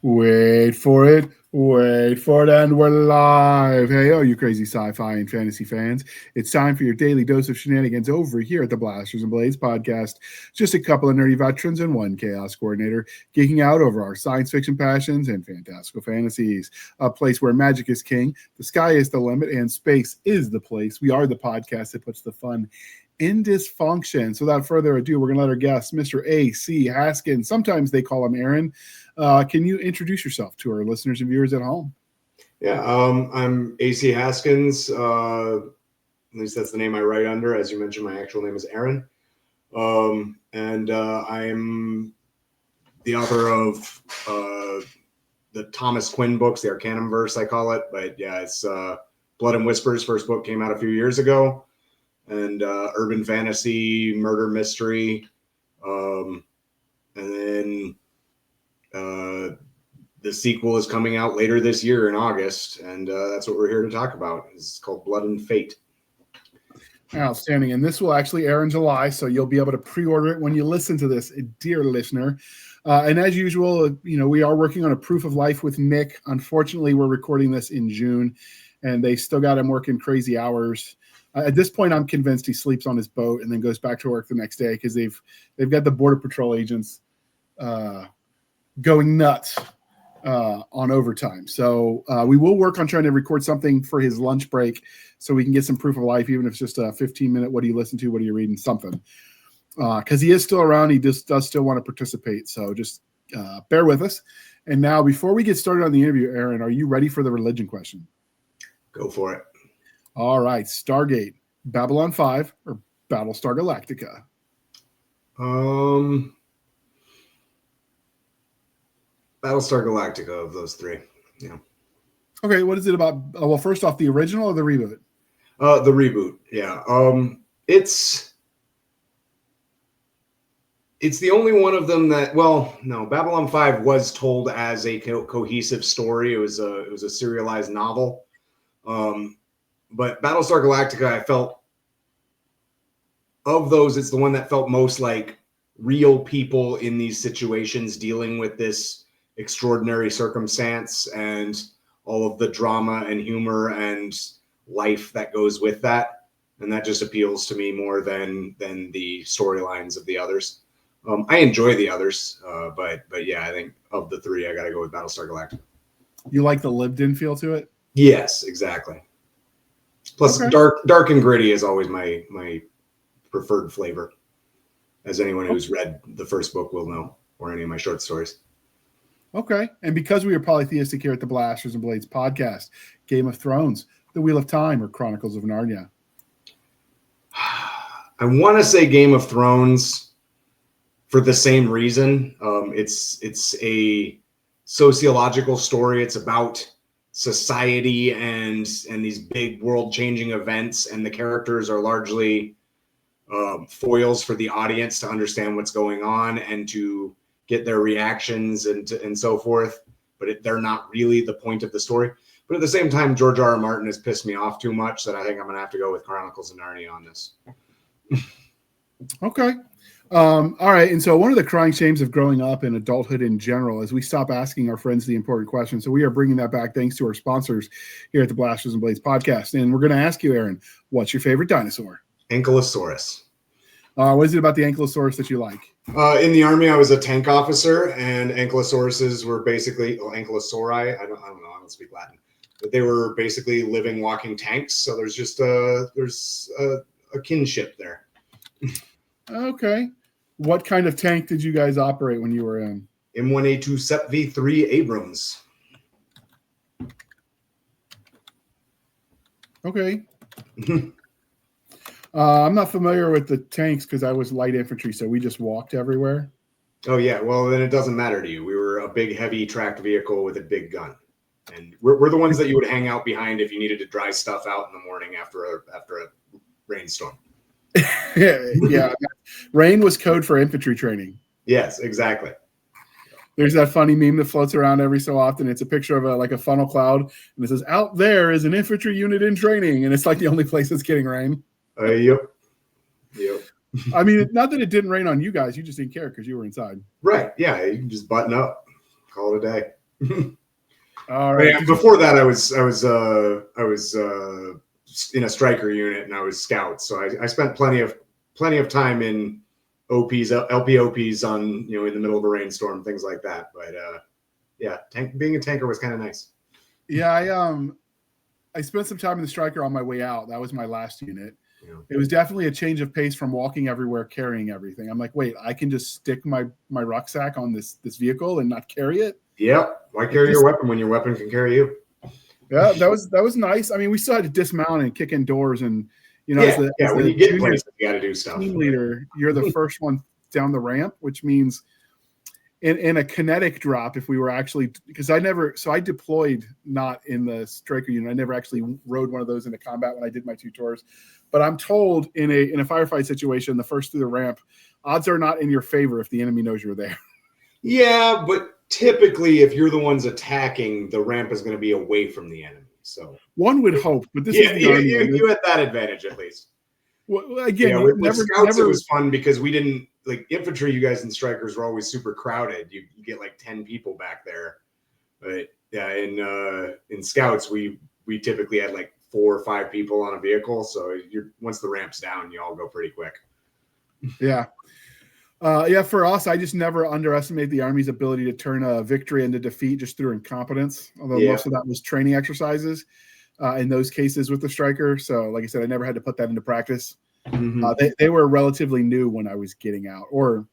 Wait for it, and we're live. Hey, oh, you crazy sci-fi and fantasy fans. It's time for your daily dose of shenanigans over here at the Blasters and Blades podcast. Just a couple of nerdy veterans and one chaos coordinator geeking out over our science fiction passions and fantastical fantasies. A place where magic is king, the sky is the limit, and space is the place. We are the podcast that puts the fun in dysfunction. So without further ado, we're going to let our guest, Mr. A.C. Haskins, sometimes they call him Aaron. Can you introduce yourself to our listeners and viewers at home? Yeah, I'm A.C. Haskins. At least that's the name I write under. As you mentioned, my actual name is Aaron. And I'm the author of the Thomas Quinn books, the Arcanum verse, I call it. But yeah, it's Blood and Whispers. First book came out a few years ago. And urban fantasy, murder mystery. And then the sequel is coming out later this year in August, and that's what we're here to talk about. It's called Blood and Fate. Outstanding. And this will actually air in July, so you'll be able to pre-order it when you listen to this, dear listener. And as usual, we are working on a proof of life with Nick. Unfortunately, we're recording this in June, and they still got him working crazy hours. At this point, I'm convinced he sleeps on his boat and then goes back to work the next day because they've got the Border Patrol agents going nuts on overtime. So we will work on trying to record something for his lunch break so we can get some proof of life, even if it's just a 15-minute, what do you listen to, what are you reading, something. Because he is still around. He just does still want to participate. So just bear with us. And now, before we get started on the interview, Aaron, are you ready for the religion question? Go for it. All right. Stargate, Babylon 5, or Battlestar Galactica? Battlestar Galactica of those three. Yeah. Okay. What is it about? Well, first off, the original or the reboot? The reboot. Yeah. It's the only one of them that, well, no, Babylon 5 was told as a cohesive story. It was a serialized novel. But Battlestar Galactica, I felt, of those, it's the one that felt most like real people in these situations dealing with this extraordinary circumstance and all of the drama and humor and life that goes with that. And that just appeals to me more than the storylines of the others. I enjoy the others, but yeah, I think of the three, I got to go with Battlestar Galactica. You like the lived-in feel to it? Yes, exactly. Plus, okay. Dark and gritty is always my preferred flavor, as anyone who's read the first book will know, or any of my short stories. Okay. And because we are polytheistic here at the Blasters and Blades podcast, Game of Thrones, The Wheel of Time, or Chronicles of Narnia? I want to say Game of Thrones for the same reason. It's a sociological story. It's about society and these big world-changing events, and the characters are largely foils for the audience to understand what's going on and to get their reactions and so forth, but they're not really the point of the story. But at the same time, George R.R. Martin has pissed me off too much that I think I'm going to have to go with Chronicles of Narnia on this. Okay. All right. And so one of the crying shames of growing up and adulthood in general is we stop asking our friends the important questions. So we are bringing that back thanks to our sponsors here at the Blasters and Blades podcast. And we're going to ask you, Aaron, what's your favorite dinosaur? Ankylosaurus. What is it about the Ankylosaurus that you like? In the Army, I was a tank officer, and Ankylosauruses were basically Ankylosauri. I don't know. I don't speak Latin, but they were basically living, walking tanks. So there's just a kinship there. Okay. What kind of tank did you guys operate when you were in? M1A2 SEP V3 Abrams. Okay. I'm not familiar with the tanks because I was light infantry, so we just walked everywhere. Oh, yeah. Well, then it doesn't matter to you. We were a big, heavy tracked vehicle with a big gun. And we're the ones that you would hang out behind if you needed to dry stuff out in the morning after a rainstorm. Yeah. Rain was code for infantry training. Yes, exactly. There's that funny meme that floats around every so often. It's a picture of a funnel cloud, and it says, "Out there is an infantry unit in training," and it's like the only place that's getting rain. Yep. I mean, not that it didn't rain on you guys. You just didn't care because you were inside. Right. Yeah. You can just button up, call it a day. All right. Yeah, before that, I was in a striker unit and I was scout, so I spent plenty of time in OPs, LPOPs on in the middle of a rainstorm, things like that. But yeah, being a tanker was kind of nice. Yeah, I spent some time in the striker on my way out. That was my last unit. Yeah. It was definitely a change of pace from walking everywhere, carrying everything. I'm like, wait, I can just stick my rucksack on this vehicle and not carry it? Yep. Why carry your weapon when your weapon can carry you? Yeah, that was nice. I mean, we still had to dismount and kick in doors, and when you get places, you got to do stuff. Team leader, you're the first one down the ramp, which means in a kinetic drop, if we were actually, because I deployed not in the striker unit. I never actually rode one of those into combat when I did my 2 tours. But I'm told in a firefight situation, the first through the ramp, odds are not in your favor if the enemy knows you're there. Yeah, but typically, if you're the ones attacking, the ramp is going to be away from the enemy. So one would hope, but this is the army. You had that advantage at least. Well, again, with scouts, it was fun because we didn't like infantry. You guys and strikers were always super crowded. You get like 10 people back there, but yeah, in scouts we typically had like 4 or 5 people on a vehicle. So once the ramp's down, you all go pretty quick. Yeah. For us, I just never underestimate the Army's ability to turn a victory into defeat just through incompetence, although most of that was training exercises in those cases with the striker. So, like I said, I never had to put that into practice. Mm-hmm. They were relatively new when I was getting out, or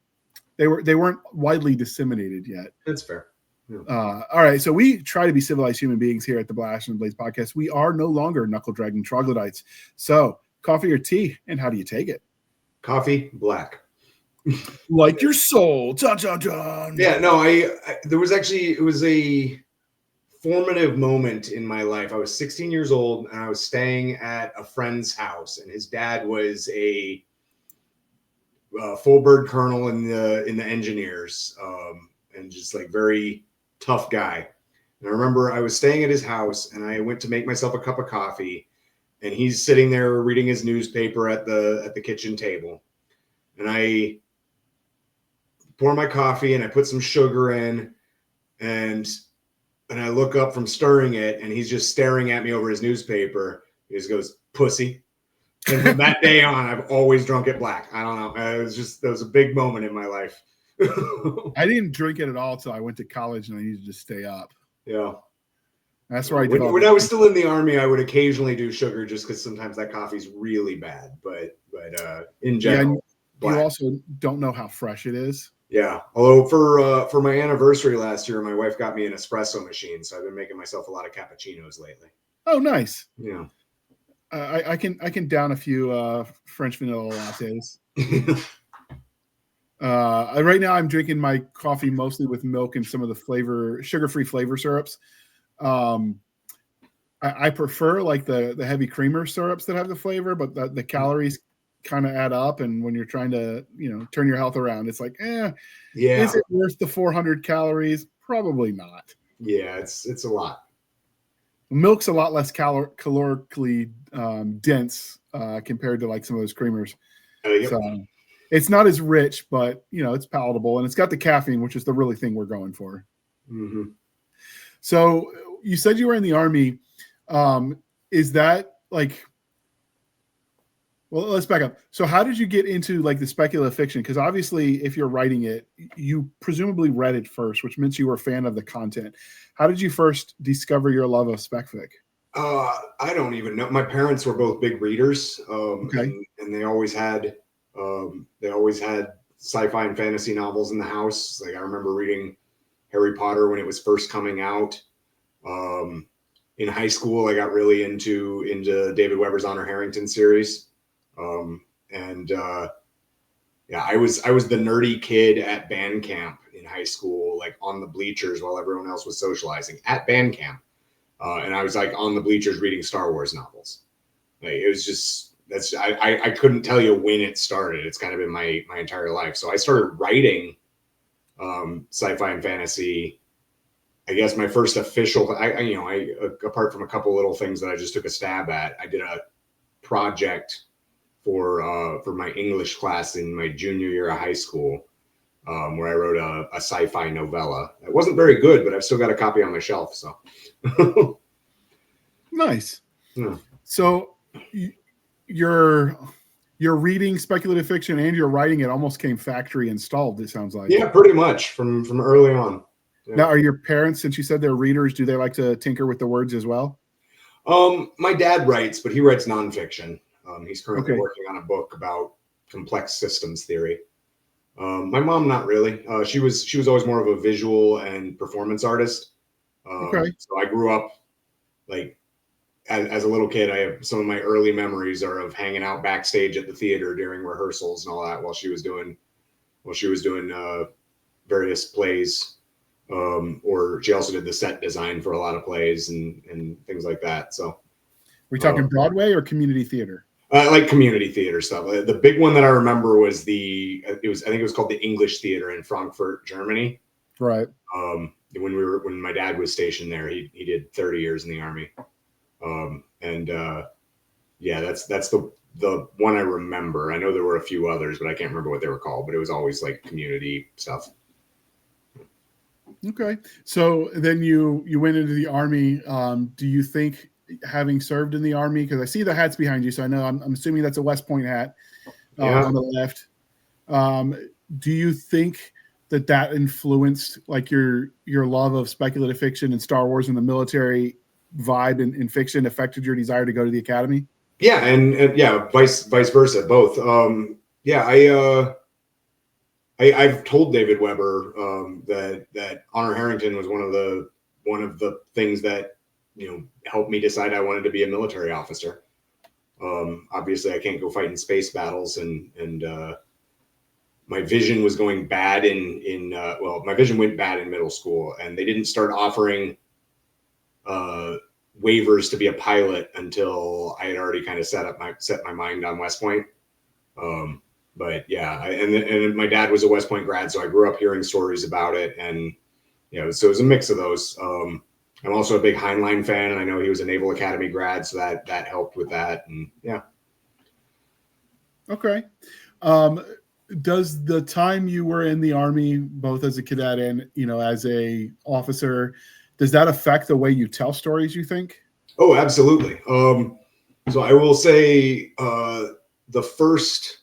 they weren't widely disseminated yet. That's fair. Yeah. All right, so we try to be civilized human beings here at the Blast and Blades podcast. We are no longer knuckle-dragging troglodytes. So, coffee or tea, and how do you take it? Coffee, black. Like your soul. Dun, dun, dun. Yeah, no, it was a formative moment in my life. I was 16 years old and I was staying at a friend's house, and his dad was a full bird colonel in the engineers, and just like very tough guy. And I remember I was staying at his house and I went to make myself a cup of coffee, and he's sitting there reading his newspaper at the kitchen table. And I pour my coffee and I put some sugar in, and I look up from stirring it, and he's just staring at me over his newspaper. He just goes, "Pussy." And from that day on, I've always drunk it black. I don't know. That was a big moment in my life. I didn't drink it at all till I went to college and I needed to stay up. Yeah. That's where when I was still in the Army, I would occasionally do sugar just because sometimes that coffee's really bad. But in general, you also don't know how fresh it is. Yeah. Although for my anniversary last year, my wife got me an espresso machine, so I've been making myself a lot of cappuccinos lately. Oh, nice. Yeah. I can down a few French vanilla lattes. Right now, I'm drinking my coffee mostly with milk and some of the sugar-free flavor syrups. I prefer like the heavy creamer syrups that have the flavor, but the calories kind of add up, and when you're trying to turn your health around, it's like is it worth the 400 calories? Probably not. Yeah, it's a lot. Milk's a lot less calorically dense compared to like some of those creamers. Yep. So it's not as rich, but it's palatable, and it's got the caffeine, which is the really thing we're going for. Mm-hmm. So you said you were in the Army. Is that like? Well, let's back up. So how did you get into like the speculative fiction? Because obviously, if you're writing it, you presumably read it first, which meant you were a fan of the content. How did you first discover your love of spec fic? I don't even know. My parents were both big readers, and they always had sci-fi and fantasy novels in the house. Like I remember reading Harry Potter when it was first coming out. In high school, I got really into David Weber's Honor Harrington series. I was the nerdy kid at band camp in high school, like on the bleachers while everyone else was socializing at band camp. And I was like on the bleachers reading Star Wars novels. Like it was just, I couldn't tell you when it started. It's kind of been my entire life. So I started writing, sci-fi and fantasy. I guess my first official, apart from a couple little things that I just took a stab at, I did a project for my English class in my junior year of high school. where I wrote a sci-fi novella. It wasn't very good, but I've still got a copy on my shelf. So Nice. yeah. So you're reading speculative fiction and you're writing it almost came factory installed, it sounds like. Yeah, pretty much from early on. Yeah. Now, are your parents, since you said they're readers, do they like to tinker with the words as well? My dad writes, but he writes nonfiction. He's currently Okay. working on a book about complex systems theory. My mom, not really. She was always more of a visual and performance artist. Okay. So I grew up like as a little kid. I have some of my early memories are of hanging out backstage at the theater during rehearsals and all that while she was doing various plays. Or she also did the set design for a lot of plays and things like that. So, We're talking Broadway or community theater? like community theater stuff. The big one that I remember was I think it was called the English Theater in Frankfurt, Germany. Right. When my dad was stationed there, he did 30 years in the Army. Yeah, that's the one I remember. I know there were a few others, but I can't remember what they were called. But it was always like community stuff. Okay. So then you went into the Army. Do you think, having served in the Army, because I see the hats behind you, so I know I'm assuming that's a West Point hat on the left. Do you think that influenced like your love of speculative fiction and Star Wars and the military vibe in fiction affected your desire to go to the Academy? Yeah, and yeah, vice versa, both. I've told David Weber that Honor Harrington was one of the things that helped me decide I wanted to be a military officer. Obviously, I can't go fight in space battles, and my vision was going bad my vision went bad in middle school, and they didn't start offering waivers to be a pilot until I had already kind of set my mind on West Point. But yeah, and my dad was a West Point grad, so I grew up hearing stories about it, and so it was a mix of those. I'm also a big Heinlein fan, and I know he was a Naval Academy grad, so that helped with that, and yeah. Okay. Does the time you were in the Army, both as a cadet and as a officer, does that affect the way you tell stories, you think? Oh, absolutely. So I will say the first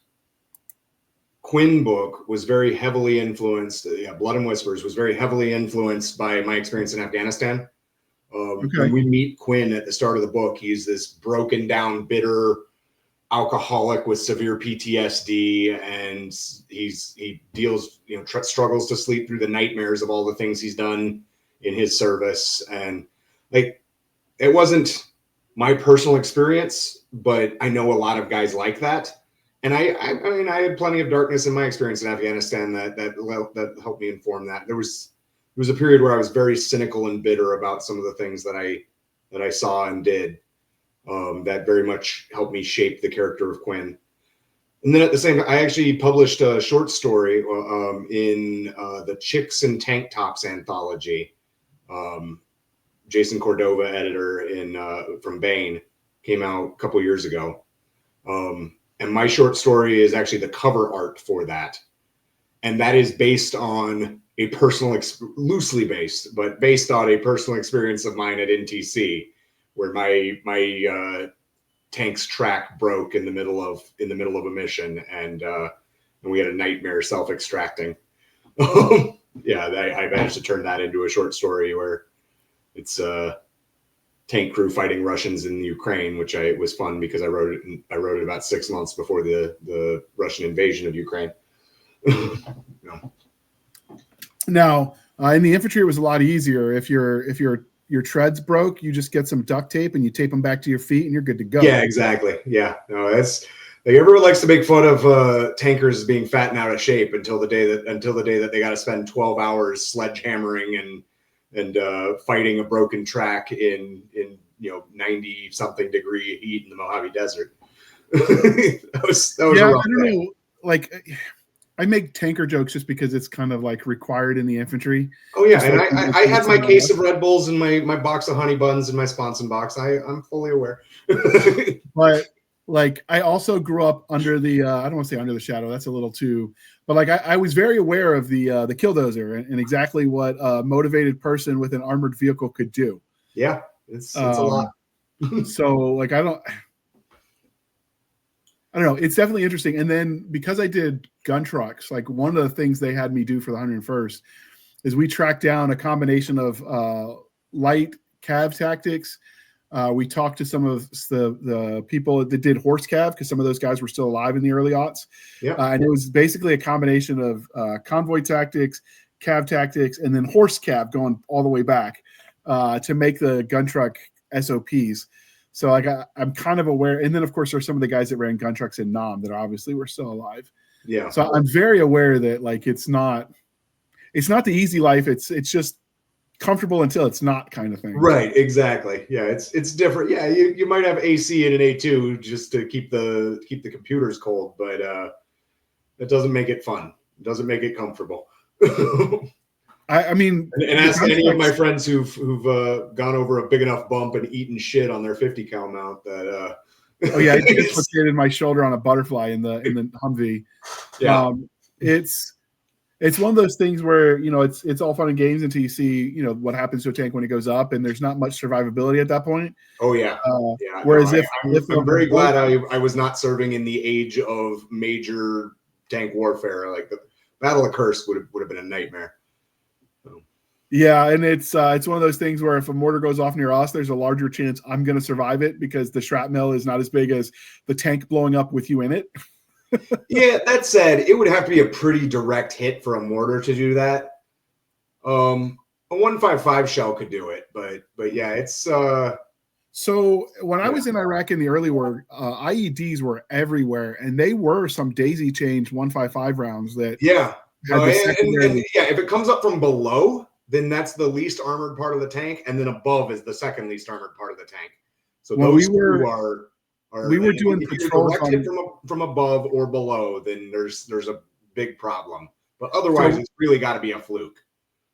Quinn book was very heavily influenced. Blood and Whispers was very heavily influenced by my experience in Afghanistan. When we meet Quinn at the start of the book, he's this broken down, bitter alcoholic with severe PTSD, and he deals, struggles to sleep through the nightmares of all the things he's done in his service. And like, it wasn't my personal experience, but I know a lot of guys like that. And I had plenty of darkness in my experience in Afghanistan that helped me inform that. There was a period where I was very cynical and bitter about some of the things that I saw and did. That very much helped me shape the character of Quinn. And then at the same time, I actually published a short story in the Chicks and Tank Tops anthology. Jason Cordova, editor from Bain, came out a couple years ago. And my short story is actually the cover art for that. And that is based on a personal, loosely based, but based on a personal experience of mine at NTC, where my tank's track broke in the middle of a mission, and we had a nightmare self-extracting. Yeah, I managed to turn that into a short story where it's tank crew fighting Russians in Ukraine, which was fun because I wrote it about 6 months before the Russian invasion of Ukraine. Now, in the infantry, it was a lot easier. If your treads broke, you just get some duct tape and you tape them back to your feet, and you're good to go. Yeah, exactly. Yeah, no, that's like, everyone likes to make fun of tankers being fat and out of shape until the day that they got to spend 12 hours sledgehammering and fighting a broken track in 90 something degree heat in the Mojave Desert. that was yeah, a rough I don't day. know. Like, I make tanker jokes just because it's kind of like required in the infantry. Oh yeah, Just and like I had my case of Red Bulls and my box of honey buns and my sponson box. I'm fully aware. But like I also grew up under the I don't want to say under the shadow, that's a little too, but like I was very aware of the killdozer and exactly what a motivated person with an armored vehicle could do. Yeah, it's a lot. So like I don't know, it's definitely interesting. And then because I did gun trucks, like one of the things they had me do for the 101st is we tracked down a combination of light cav tactics. We talked to some of the people that did horse cav because some of those guys were still alive in the early aughts. Yeah. And it was basically a combination of convoy tactics, cav tactics, and then horse cav going all the way back to make the gun truck SOPs. So like I'm kind of aware. And then of course there's some of the guys that ran gun trucks in Nam that obviously were still alive. Yeah. So I'm very aware that like it's not the easy life. It's just comfortable until it's not, kind of thing. Right, exactly. Yeah, it's different. Yeah, you might have AC in an A2 just to keep the computers cold, but that doesn't make it fun. It doesn't make it comfortable. I mean, and ask any of my friends who've gone over a big enough bump and eaten shit on their 50 cal mount that oh yeah, I dislocated my shoulder on a butterfly in the Humvee. Yeah. It's one of those things where, you know, it's all fun and games until you see, you know, what happens to a tank when it goes up, and there's not much survivability at that point. Oh yeah. Whereas I'm very glad I was not serving in the age of major tank warfare. Like the Battle of Kursk would have been a nightmare. Yeah, and it's one of those things where if a mortar goes off near us, there's a larger chance I'm going to survive it because the shrapnel is not as big as the tank blowing up with you in it. Yeah, that said, it would have to be a pretty direct hit for a mortar to do that. A 155 shell could do it, but yeah, it's So when I was in Iraq in the early war, IEDs were everywhere, and they were some daisy chained 155 rounds that yeah. And yeah, if it comes up from below, then that's the least armored part of the tank, and then above is the second least armored part of the tank. So those two are we were doing patrols from above or below, then there's a big problem. But otherwise, it's really got to be a fluke.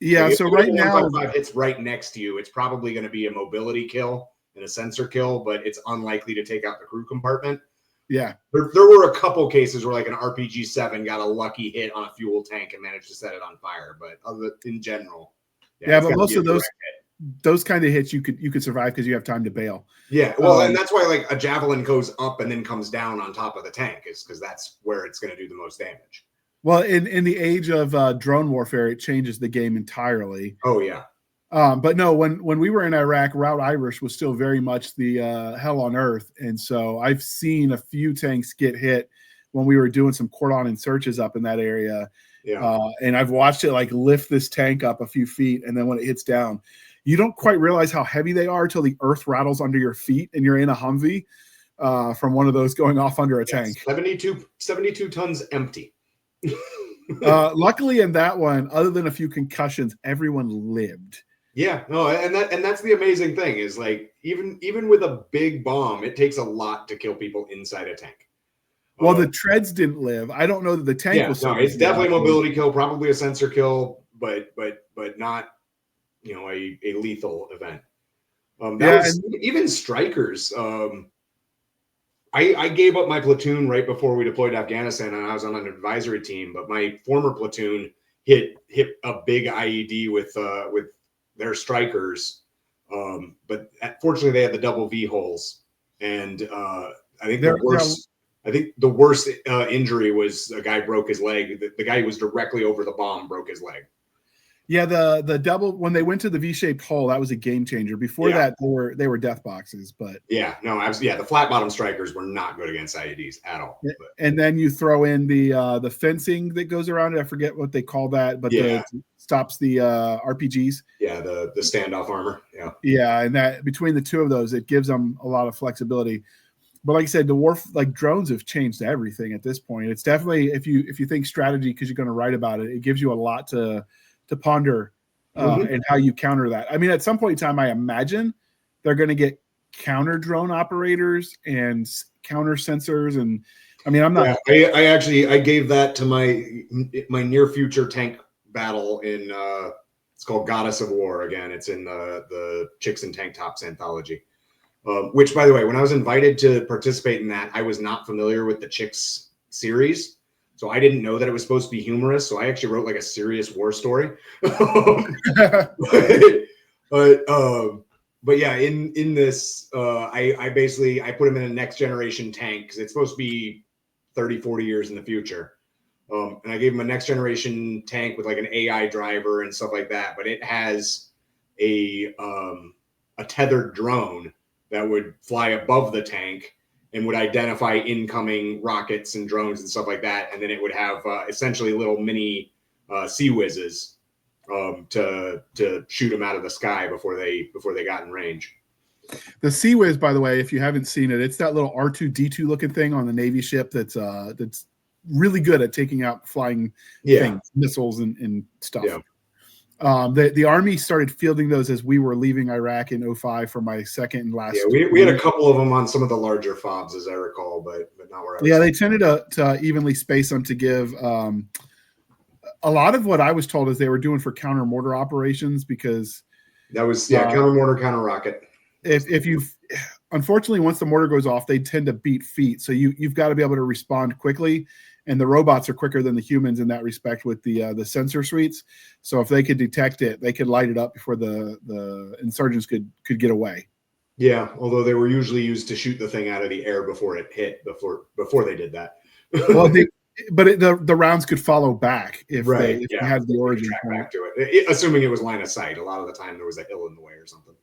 Yeah. Like so right now, it's right next to you. It's probably going to be a mobility kill and a sensor kill, but it's unlikely to take out the crew compartment. Yeah. There were a couple cases where like an RPG-7 got a lucky hit on a fuel tank and managed to set it on fire. But in general, yeah, but most of those kind of hits you could survive because you have time to bail. Yeah, well, and that's why like a javelin goes up and then comes down on top of the tank is because that's where it's going to do the most damage. Well, in the age of drone warfare, it changes the game entirely. Oh yeah. But no, when we were in Iraq, Route Irish was still very much the hell on earth, and so I've seen a few tanks get hit when we were doing some cordon and searches up in that area. Yeah. And I've watched it like lift this tank up a few feet, and then when it hits down, you don't quite realize how heavy they are till the earth rattles under your feet, and you're in a Humvee from one of those going off under a tank. 72 tons empty. Luckily, in that one, other than a few concussions, everyone lived. Yeah, no, and that's the amazing thing is like even with a big bomb, it takes a lot to kill people inside a tank. Well, the treads didn't live. I don't know that the tank was. No, it's definitely a mobility kill, probably a sensor kill, but not, you know, a lethal event. Even strikers. I gave up my platoon right before we deployed to Afghanistan, and I was on an advisory team. But my former platoon hit a big IED with their strikers, but fortunately they had the double V holes, and I think the worst injury was a guy broke his leg. The guy who was directly over the bomb broke his leg. Yeah, the double, when they went to the V-shaped hole, that was a game changer. Before that, they were death boxes, but the flat bottom strikers were not good against IEDs at all. And then you throw in the fencing that goes around it. I forget what they call that, but stops the RPGs. Yeah, the standoff armor. Yeah, and that between the two of those, it gives them a lot of flexibility. But like I said, like drones have changed everything at this point. It's definitely, if you think strategy because you're going to write about it, it gives you a lot to ponder and how you counter that. I mean, at some point in time, I imagine they're going to get counter drone operators and counter sensors. And I mean, I'm not. Yeah, I gave that to my near future tank battle in. It's called Goddess of War. Again, it's in the Chicks in Tank Tops anthology. Which, by the way, when I was invited to participate in that, I was not familiar with the Chicks series. So I didn't know that it was supposed to be humorous. So I actually wrote like a serious war story. But yeah, in this, I basically put him in a next generation tank because it's supposed to be 30, 40 years in the future. And I gave him a next generation tank with like an AI driver and stuff like that. But it has a tethered drone that would fly above the tank and would identify incoming rockets and drones and stuff like that. And then it would have essentially little mini sea whizzes to shoot them out of the sky before they got in range. The Sea Whiz, by the way, if you haven't seen it, it's that little R2-D2 looking thing on the Navy ship that's really good at taking out flying things, missiles and stuff. Yeah. The Army started fielding those as we were leaving Iraq in 2005 for my second and last. Yeah, we had a couple of them on some of the larger fobs, as I recall, but not where I was. Yeah, they tended to evenly space them to give a lot of what I was told is they were doing for counter mortar operations because that was counter mortar, counter rocket. If you unfortunately once the mortar goes off, they tend to beat feet, so you've got to be able to respond quickly. And the robots are quicker than the humans in that respect with the sensor suites. So if they could detect it, they could light it up before the insurgents could get away. Yeah, although they were usually used to shoot the thing out of the air before it hit, before they did that. Well, the rounds could follow back if they had the origin point. Back to it, assuming it was line of sight. A lot of the time there was a hill in the way or something.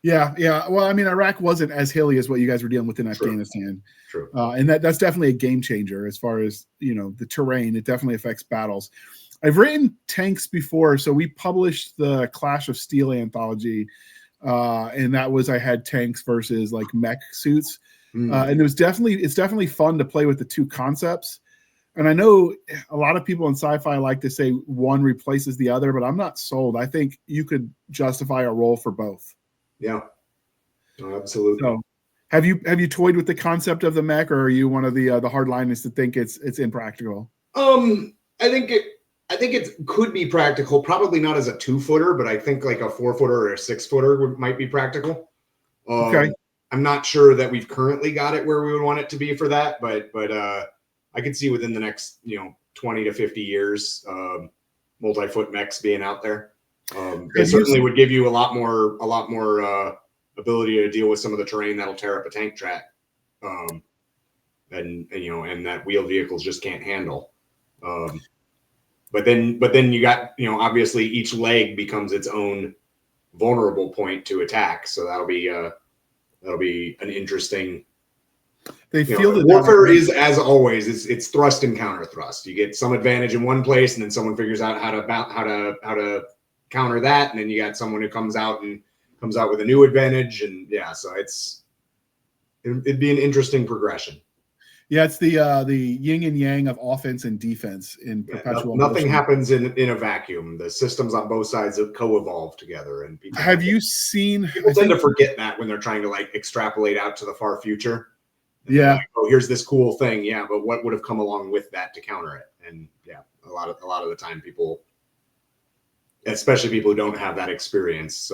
Yeah. Well, I mean, Iraq wasn't as hilly as what you guys were dealing with in Afghanistan. True. And that's definitely a game changer as far as, the terrain. It definitely affects battles. I've written tanks before. So we published the Clash of Steel anthology. And that was, I had tanks versus like mech suits. And it's definitely fun to play with the two concepts. And I know a lot of people in sci-fi like to say one replaces the other, but I'm not sold. I think you could justify a role for both. Yeah, absolutely. So, have you toyed with the concept of the mech, or are you one of the hardliners that think it's impractical? I think it could be practical. Probably not as a 2-footer, but I think like a 4-footer or a 6-footer might be practical. Okay. I'm not sure that we've currently got it where we would want it to be for that, but I could see within the next 20 to 50 years, multi-foot mechs being out there. It certainly would give you a lot more ability to deal with some of the terrain that'll tear up a tank track, and that wheeled vehicles just can't handle. But then you got obviously each leg becomes its own vulnerable point to attack, so that'll be an interesting. Warfare is, as always, it's thrust and counter thrust. You get some advantage in one place, and then someone figures out how to counter that, and then you got someone who comes out with a new advantage, and so it'd be an interesting progression. Yeah, it's the yin and yang of offense and defense in perpetual. Nothing happens in a vacuum. The systems on both sides co-evolve together, and people have you seen? People tend to forget that when they're trying to like extrapolate out to the far future. Yeah. Like, oh, here's this cool thing. Yeah, but what would have come along with that to counter it? And a lot of the time people, especially people who don't have that experience,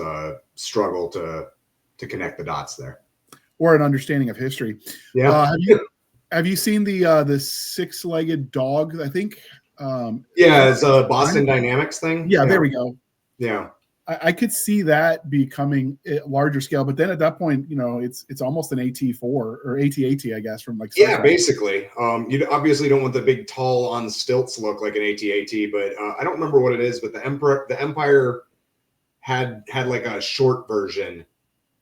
struggle to connect the dots there. Or an understanding of history. Yeah. Have you seen the 6-legged dog? I think. It's a Boston Dynamics thing. Yeah, there we go. Yeah. I could see that becoming a larger scale, but then at that point, it's almost an AT4 or AT-AT, I guess, from like. Yeah, basically. You obviously don't want the big, tall, on stilts look like an AT-AT, but I don't remember what it is. But the Empire had like a short version.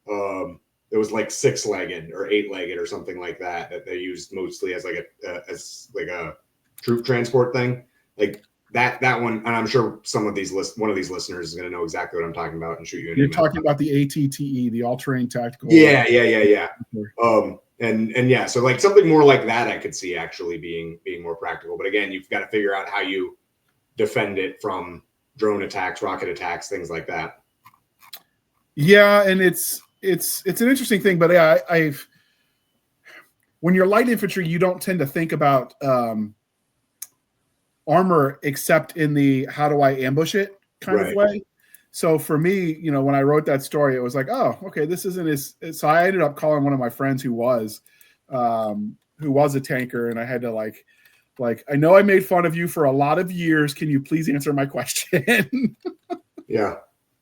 It was like 6-legged or 8-legged or something like that they used mostly as like a troop transport thing, like. That one, and I'm sure one of these listeners is going to know exactly what I'm talking about and shoot you. You're talking about the ATTE, the all-terrain tactical. Yeah. And so like something more like that, I could see actually being more practical. But again, you've got to figure out how you defend it from drone attacks, rocket attacks, things like that. Yeah, and it's an interesting thing, but I've when you're light infantry, you don't tend to think about. Armor except in the how do I ambush it kind of way. So for me, when I wrote that story, it was like, oh, okay, this isn't as. So I ended up calling one of my friends who was a tanker, and I had to like, I know I made fun of you for a lot of years. Can you please answer my question? Yeah.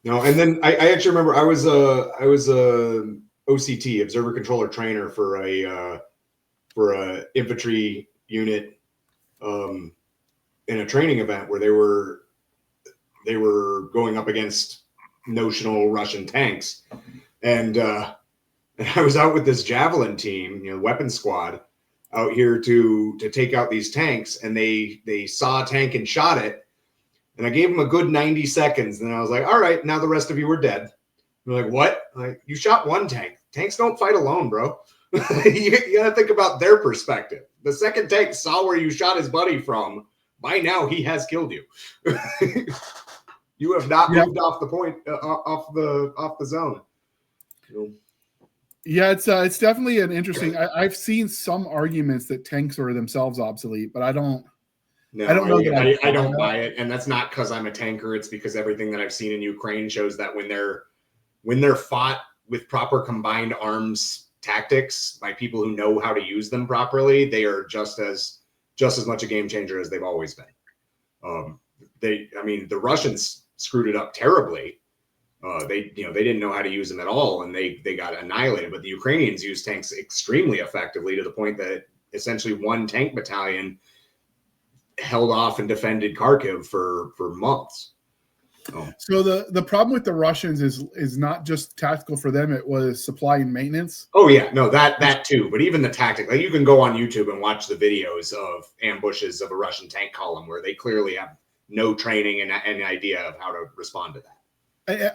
No, and then I actually remember I was a OCT, observer controller trainer for a infantry unit in a training event where they were going up against notional Russian tanks, and I was out with this javelin team, weapons squad, out here to take out these tanks, and they saw a tank and shot it, and I gave them a good 90 seconds, and I was like, all right, now the rest of you are dead. They're like, what? Like, you shot one tank. Tanks don't fight alone, bro. You gotta think about their perspective. The second tank saw where you shot his buddy from. By now, he has killed you. You have not moved off the point, off the zone. Yeah, it's definitely an interesting. I've seen some arguments that tanks are themselves obsolete, but I don't. No, I don't know that I don't buy it, and that's not because I'm a tanker. It's because everything that I've seen in Ukraine shows that when they're fought with proper combined arms tactics by people who know how to use them properly, they are just as much a game changer as they've always been. The Russians screwed it up terribly. They didn't know how to use them at all, and they got annihilated. But the Ukrainians used tanks extremely effectively, to the point that essentially one tank battalion held off and defended Kharkiv for months. So the problem with the Russians is not just tactical for them; it was supply and maintenance. Oh yeah, no, that too. But even the tactic, like, you can go on YouTube and watch the videos of ambushes of a Russian tank column where they clearly have no training and any idea of how to respond to that.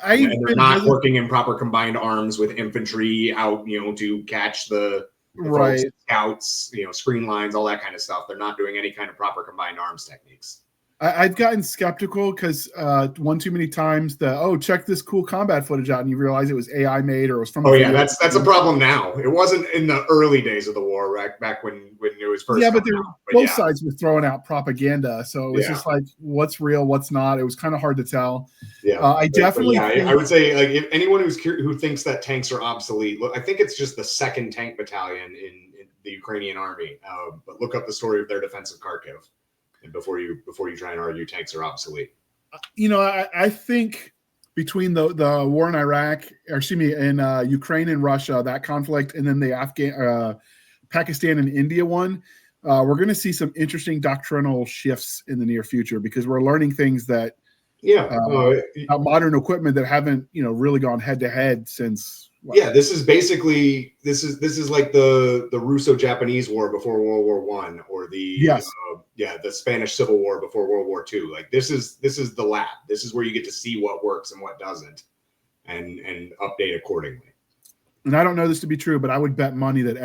And they're not working in proper combined arms with infantry out, to catch the right scouts, screen lines, all that kind of stuff. They're not doing any kind of proper combined arms techniques. I've gotten skeptical because one too many times check this cool combat footage out, and you realize it was AI made or it was from. Oh yeah, that's a problem now. It wasn't in the early days of the war, right? Back when it was first. Yeah, but both sides were throwing out propaganda, so it was just like, what's real, what's not. It was kind of hard to tell. Yeah, I definitely. I would say, like, if anyone who thinks that tanks are obsolete, look, I think it's just the 2nd Tank Battalion in the Ukrainian army. But look up the story of their defense of Kharkiv. And before you try and argue tanks are obsolete. I think between the war in Iraq, or excuse me, in Ukraine and Russia, that conflict, and then the Pakistan and India one, we're going to see some interesting doctrinal shifts in the near future, because we're learning things that about modern equipment that haven't really gone head to head since. This is basically this is like the Russo-Japanese War before World War I, or the Spanish Civil War before World War II. Like, this is the lab. This is where you get to see what works and what doesn't, and update accordingly. And I don't know this to be true, but I would bet money that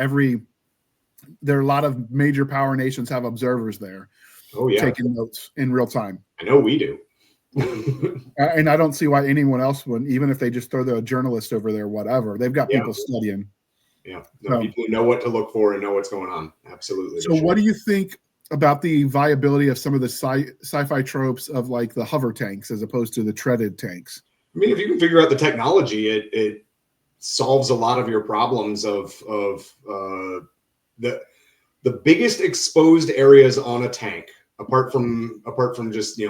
there are a lot of major power nations have observers there. Oh yeah, taking notes in real time. I know we do. And I don't see why anyone else wouldn't, even if they just throw the journalist over there, whatever. They've got people studying. Yeah, people know what to look for and know what's going on. Absolutely. So what do you think about the viability of some of the sci-fi tropes of, like, the hover tanks as opposed to the treaded tanks? I mean, if you can figure out the technology, it solves a lot of your problems of the biggest exposed areas on a tank, apart from just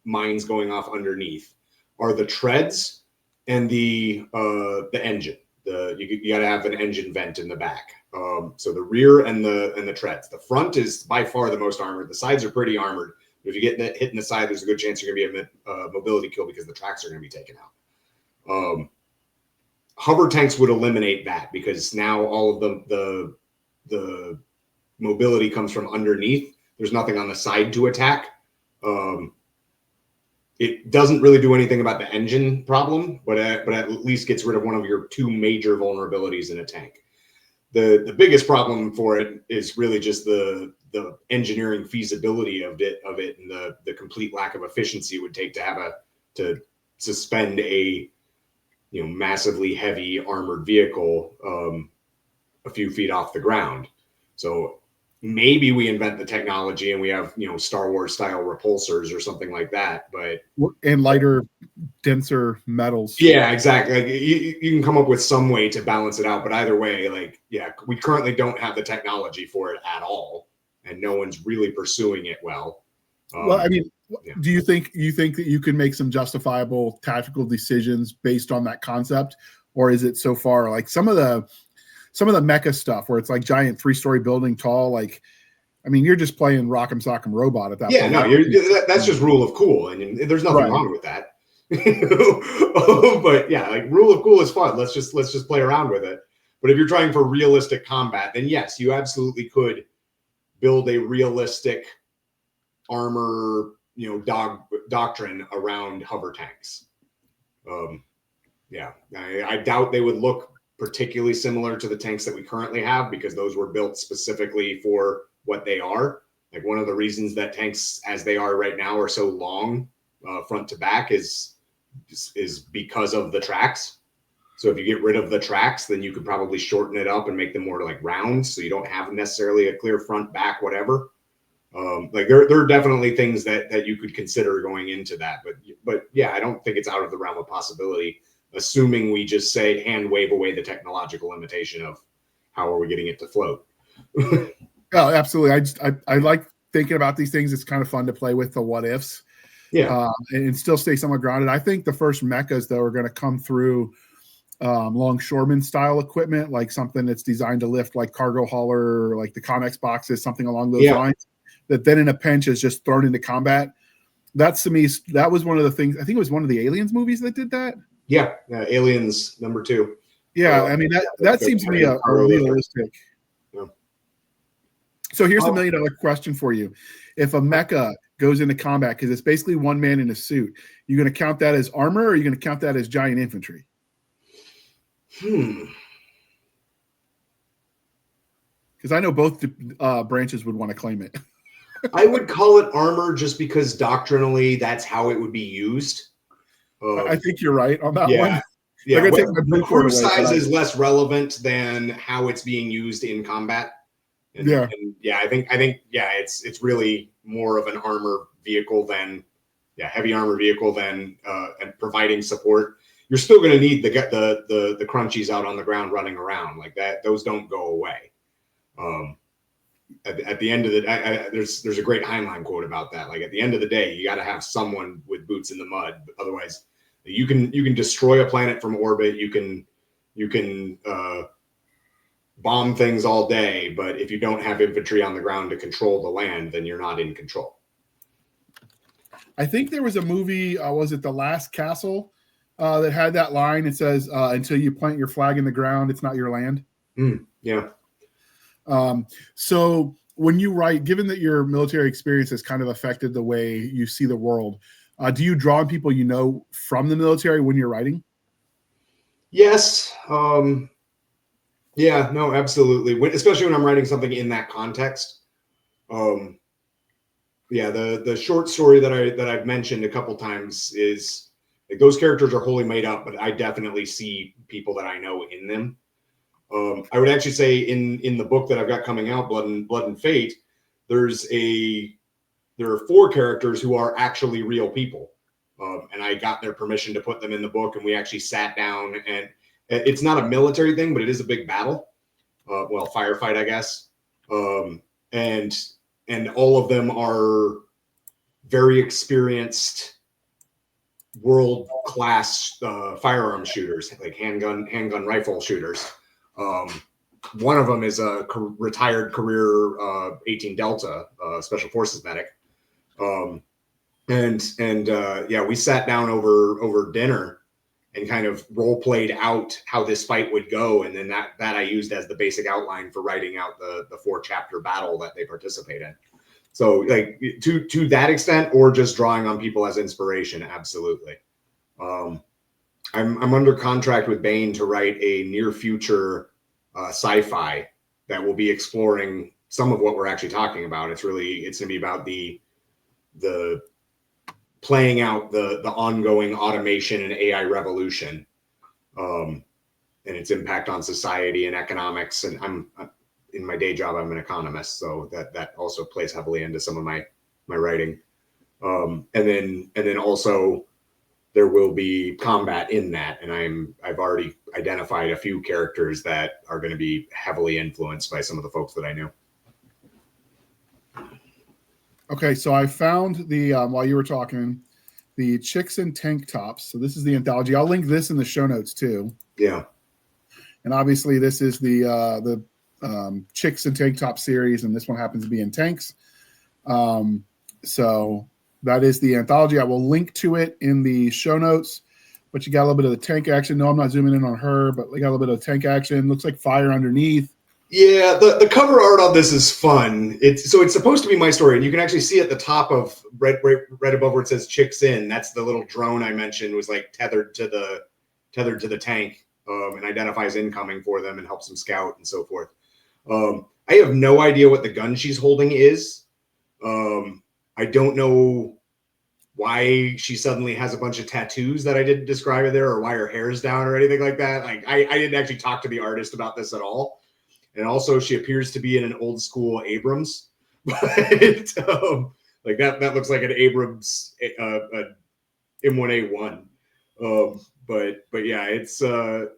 mines going off underneath, are the treads and the engine. You got to have an engine vent in the back. So the rear and the treads. The front is by far the most armored. The sides are pretty armored. But if you get hit in the side, there's a good chance you're going to be a mobility kill, because the tracks are going to be taken out. Hover tanks would eliminate that, because now all of the mobility comes from underneath. There's nothing on the side to attack. It doesn't really do anything about the engine problem, but at least gets rid of one of your 2 major vulnerabilities in a tank. The biggest problem for it is really just the engineering feasibility of it, and the complete lack of efficiency it would take to suspend a massively heavy armored vehicle a few feet off the ground. So maybe we invent the technology and we have, Star Wars style repulsors or something like that. But and lighter, denser metals. Yeah, exactly. Like you can come up with some way to balance it out, but either way, like, yeah, we currently don't have the technology for it at all, and no one's really pursuing it well. Well, I mean, do you think that you can make some justifiable tactical decisions based on that concept, or is it so far like some of the mecha stuff where it's like giant 3-story building tall? Like, I mean, you're just playing Rock'em Sock'em Robot at that point. No, that's just rule of cool, and there's nothing wrong with that. But yeah, like rule of cool is fun. Let's just play around with it. But if you're trying for realistic combat, then yes, you absolutely could build a realistic armor, doctrine around hover tanks. Yeah, I doubt they would look particularly similar to the tanks that we currently have, because those were built specifically for what they are. Like, one of the reasons that tanks as they are right now are so long front to back is because of the tracks. So if you get rid of the tracks, then you could probably shorten it up and make them more like rounds, so you don't have necessarily a clear front, back, whatever. Like there are definitely things that you could consider going into that, but yeah, I don't think it's out of the realm of possibility, assuming we just say hand wave away the technological limitation of how are we getting it to float. Oh, absolutely. I like thinking about these things. It's kind of fun to play with the what ifs. Yeah. And still stay somewhat grounded. I think the first mechas, though, are going to come through longshoreman style equipment, like something that's designed to lift like cargo hauler, like the Connex boxes, something along those lines, that then in a pinch is just thrown into combat. That's, to me, that was one of the things. I think it was one of the Aliens movies that did that. Yeah. Aliens #2. Yeah. I mean, that seems to be a realistic. Yeah. So here's a $1 million question for you. If a mecha goes into combat, because it's basically one man in a suit, you going to count that as armor, or are you going to count that as giant infantry? Because I know both branches would want to claim it. I would call it armor just because doctrinally that's how it would be used. I think you're right on that one. Yeah, the crew size is less relevant than how it's being used in combat. And I think it's really more of an armor vehicle than heavy armor vehicle than and providing support. You're still going to need the crunchies out on the ground running around like that. Those don't go away. At the end of the day, there's a great Heinlein quote about that. Like, at the end of the day, you got to have someone with boots in the mud. Otherwise, you can destroy a planet from orbit. You can bomb things all day, but if you don't have infantry on the ground to control the land, then you're not in control. I think there was a movie, was it The Last Castle, that had that line? It says, until you plant your flag in the ground, it's not your land. Yeah. So when you write, given that your military experience has kind of affected the way you see the world, do you draw on people you know from the military when you're writing? Yes. Yeah, no, absolutely. Especially when I'm writing something in that context. The short story that I've mentioned a couple times is like, those characters are wholly made up, but I definitely see people that I know in them. I would actually say in the book that I've got coming out, Blood and Fate, there are 4 characters who are actually real people. And I got their permission to put them in the book, and we actually sat down, and it's not a military thing, but it is a big battle. Firefight, I guess. And all of them are very experienced world-class firearm shooters, like handgun rifle shooters. One of them is a retired career 18 Delta Special Forces medic. We sat down over dinner and kind of role played out how this fight would go, and then that I used as the basic outline for writing out the 4-chapter battle that they participate in. So, like, to that extent, or just drawing on people as inspiration, absolutely. I'm under contract with Bain to write a near future sci-fi that will be exploring some of what we're actually talking about. It's going to be about the playing out the ongoing automation and AI revolution, and its impact on society and economics. And in my day job, I'm an economist, so that also plays heavily into some of my writing. And then also there will be combat in that, and I've already identified a few characters that are going to be heavily influenced by some of the folks that I knew. Okay, so I found the while you were talking, the Chicks in Tank Tops. So this is the anthology. I'll link this in the show notes too. Yeah, and obviously this is the Chicks in Tank Top series, and this one happens to be in tanks. So that is the anthology. I will link to it in the show notes. But you got a little bit of the tank action. No, I'm not zooming in on her, but we got a little bit of tank action. Looks like fire underneath. Yeah, the cover art on this is fun. It's supposed to be my story, and you can actually see at the top of right above where it says "Chicks In." That's the little drone I mentioned was like tethered to the tank, and identifies incoming for them and helps them scout and so forth. I have no idea what the gun she's holding is. I don't know why she suddenly has a bunch of tattoos that I didn't describe it there, or why her hair's down or anything like that. Like I didn't actually talk to the artist about this at all. And also she appears to be in an old school Abrams, but like that looks like an Abrams M1A1. But yeah, it's the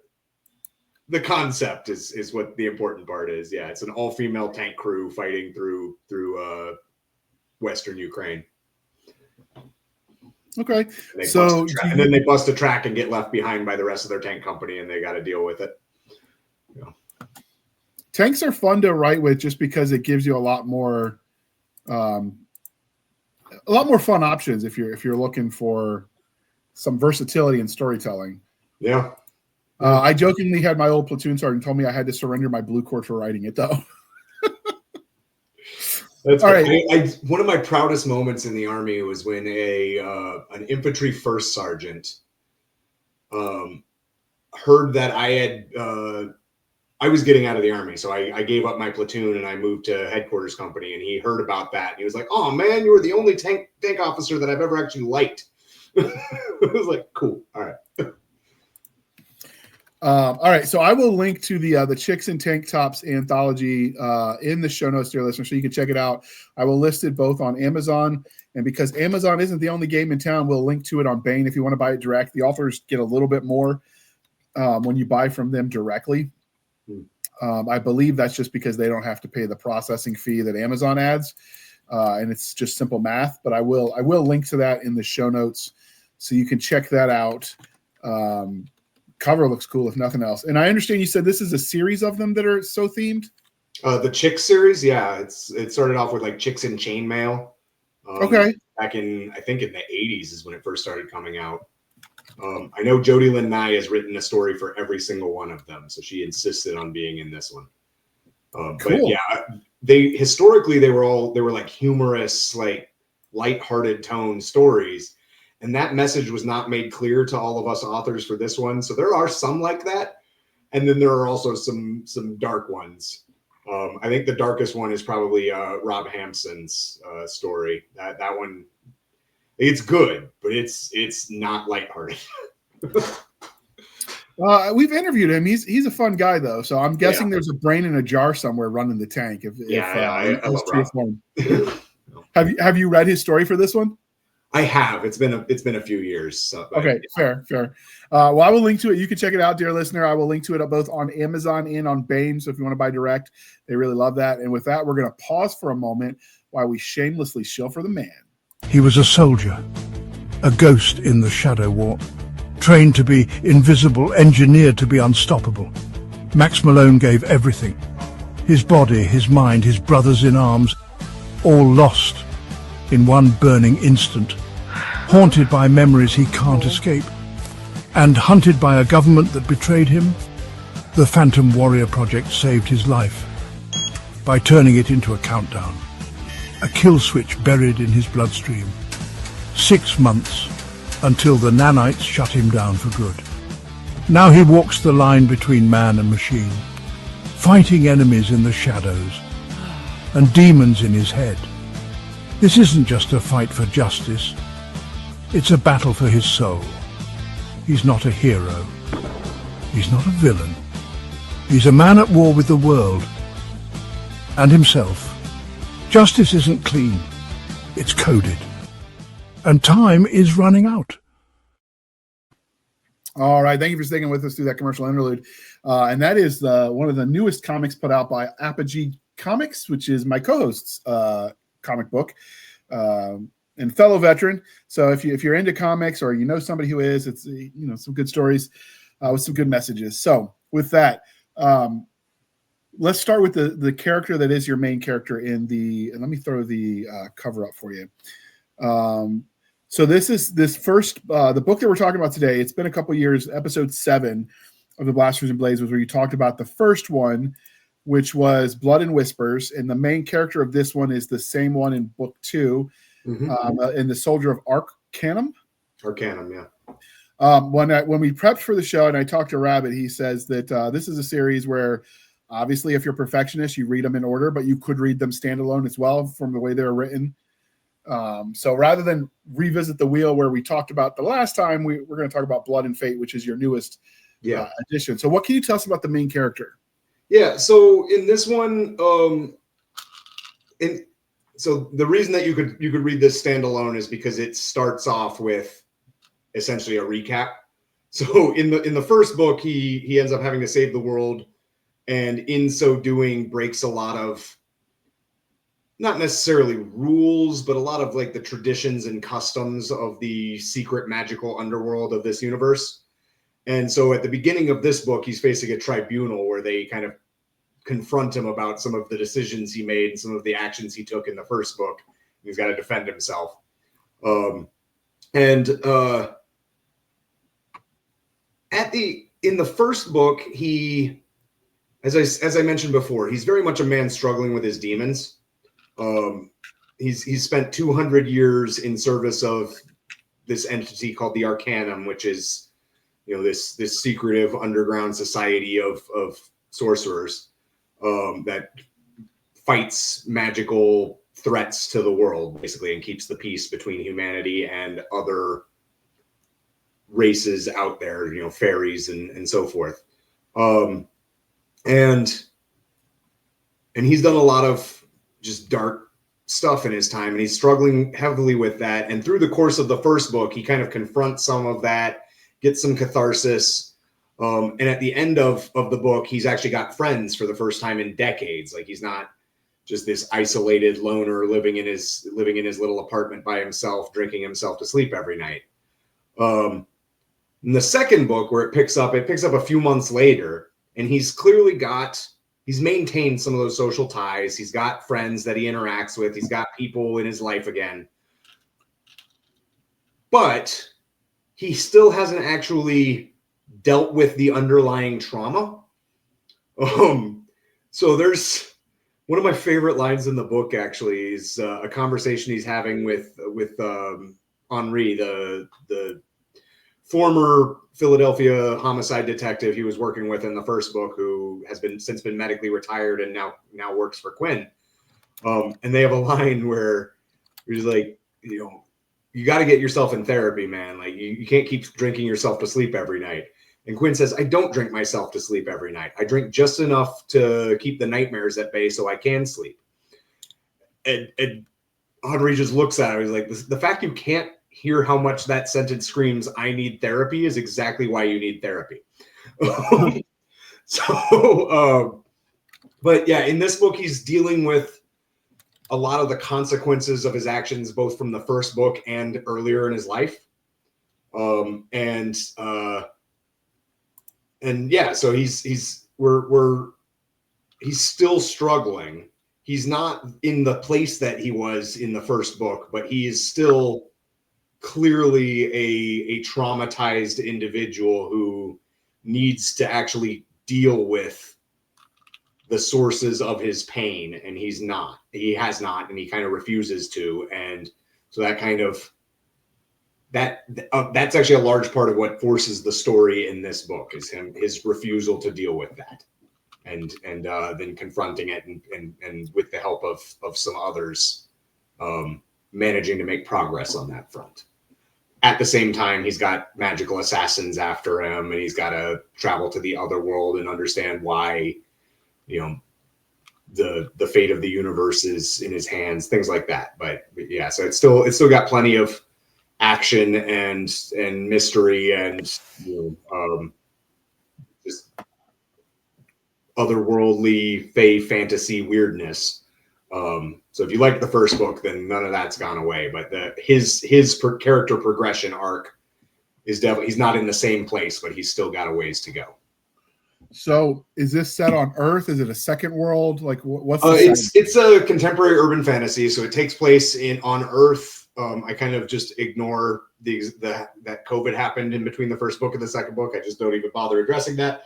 concept is what the important part is. Yeah, it's an all-female tank crew fighting through Western Ukraine. Okay, and then they bust a track and get left behind by the rest of their tank company, and they got to deal with it. Yeah. Tanks are fun to write with just because it gives you a lot more fun options if you're looking for some versatility in storytelling. Yeah. I jokingly had my old platoon sergeant tell me I had to surrender my blue cord for writing it, though. That's all right. One of my proudest moments in the Army was when an infantry first sergeant heard that I was getting out of the Army, so I gave up my platoon and I moved to headquarters company, and he heard about that and he was like, "Oh man, you were the only tank officer that I've ever actually liked." It was like, cool. All right. All right, so I will link to the Chicks in Tank Tops anthology in the show notes, dear listeners, so you can check it out. I will list it both on Amazon, and because Amazon isn't the only game in town, we'll link to it on Bane if you want to buy it direct. The authors get a little bit more when you buy from them directly. I believe that's just because they don't have to pay the processing fee that Amazon adds, and it's just simple math. But I will link to that in the show notes, so you can check that out. Cover looks cool, if nothing else. And I understand you said this is a series of them that are so themed. The Chicks series, yeah, it started off with like Chicks in Chainmail. Okay. Back in, I think in the 80s is when it first started coming out. I know Jody Lynn Nye has written a story for every single one of them, so she insisted on being in this one. Cool. But yeah, they were like humorous, like lighthearted tone stories. And that message was not made clear to all of us authors for this one. So there are some like that. And then there are also some dark ones. I think the darkest one is probably Rob Hampson's story. That one, it's good, but it's not lighthearted. We've interviewed him. He's a fun guy, though. So I'm guessing there's a brain in a jar somewhere running the tank. I love Rob. Have you read his story for this one? I have. It's been a few years. So, okay, fair. Well, I will link to it. You can check it out, dear listener. I will link to it both on Amazon and on Bane. So if you want to buy direct, they really love that. And with that, we're going to pause for a moment while we shamelessly shill for the man. He was a soldier, a ghost in the shadow war, trained to be invisible, engineered to be unstoppable. Max Malone gave everything. His body, his mind, his brothers in arms, all lost in one burning instant, haunted by memories he can't escape, and hunted by a government that betrayed him. The Phantom Warrior Project saved his life by turning it into a countdown, a kill switch buried in his bloodstream. 6 months until the nanites shut him down for good. Now he walks the line between man and machine, fighting enemies in the shadows and demons in his head. This isn't just a fight for justice. It's a battle for his soul. He's not a hero. He's not a villain. He's a man at war with the world, and himself. Justice isn't clean, it's coded. And time is running out. All right, thank you for sticking with us through that commercial interlude. And that is one of the newest comics put out by Apogee Comics, which is my co-host's comic book and fellow veteran. So if you're into comics or you know somebody who is, it's some good stories with some good messages. So with that, let's start with the character that is your main character and let me throw the cover up for you. So this first the book that we're talking about today. It's been a couple years. Episode 7 of the Blasters and Blades was where you talked about the first one, which was Blood and Whispers, and the main character of this one is the same one in book 2, in the Soldier of Arcanum. Arcanum, yeah. When we prepped for the show and I talked to Rabbit, he says that this is a series where obviously if you're a perfectionist, you read them in order, but you could read them standalone as well from the way they're written. So rather than revisit the wheel where we talked about the last time, we're going to talk about Blood and Fate, which is your newest edition. So what can you tell us about the main character? Yeah, so in this one, so the reason that you could read this standalone is because it starts off with essentially a recap. So in the first book, he ends up having to save the world, and in so doing breaks a lot of, not necessarily rules, but a lot of like the traditions and customs of the secret magical underworld of this universe. And so at the beginning of this book, he's facing a tribunal where they kind of confront him about some of the decisions he made and some of the actions he took in the first book. He's got to defend himself. In the first book, he, as I mentioned before, he's very much a man struggling with his demons. He's spent 200 years in service of this entity called the Arcanum, which is, this secretive underground society of sorcerers that fights magical threats to the world, basically, and keeps the peace between humanity and other races out there, fairies and so forth. And he's done a lot of just dark stuff in his time, and he's struggling heavily with that. And through the course of the first book, he kind of confronts some of that, gets some catharsis. And at the end of the book, he's actually got friends for the first time in decades. Like, he's not just this isolated loner living in his little apartment by himself, drinking himself to sleep every night. In the second book, where it picks up a few months later, and he's maintained some of those social ties. He's got friends that he interacts with. He's got people in his life again. But he still hasn't actually dealt with the underlying trauma. So there's one of my favorite lines in the book, actually, is a conversation he's having with Henri, the former Philadelphia homicide detective he was working with in the first book, who has since been medically retired and now works for Quinn. And they have a line where he's like, you got to get yourself in therapy, man. Like, you can't keep drinking yourself to sleep every night. And Quinn says, I don't drink myself to sleep every night. I drink just enough to keep the nightmares at bay so I can sleep. And Henri just looks at him. He's like, the fact you can't hear how much that sentence screams, I need therapy, is exactly why you need therapy. But yeah, in this book, he's dealing with a lot of the consequences of his actions, both from the first book and earlier in his life. And yeah, so he's still struggling. He's not in the place that he was in the first book, but he is still clearly a traumatized individual who needs to actually deal with the sources of his pain, and he has not, and he kind of refuses to. And so that kind of, that's actually a large part of what forces the story in this book, is his refusal to deal with that, and then confronting it, and with the help of some others, managing to make progress on that front. At the same time, he's got magical assassins after him, and he's got to travel to the other world and understand why, the fate of the universe is in his hands, things like that. But yeah, so it's still got plenty of action and mystery and just otherworldly fantasy weirdness. So if you like the first book, then none of that's gone away. But his character progression arc is definitely, he's not in the same place, but he's still got a ways to go. So is this set on Earth? Is it a second world? Like what's it's a contemporary urban fantasy, so it takes place on Earth. I kind of just ignore that COVID happened in between the first book and the second book. I just don't even bother addressing that.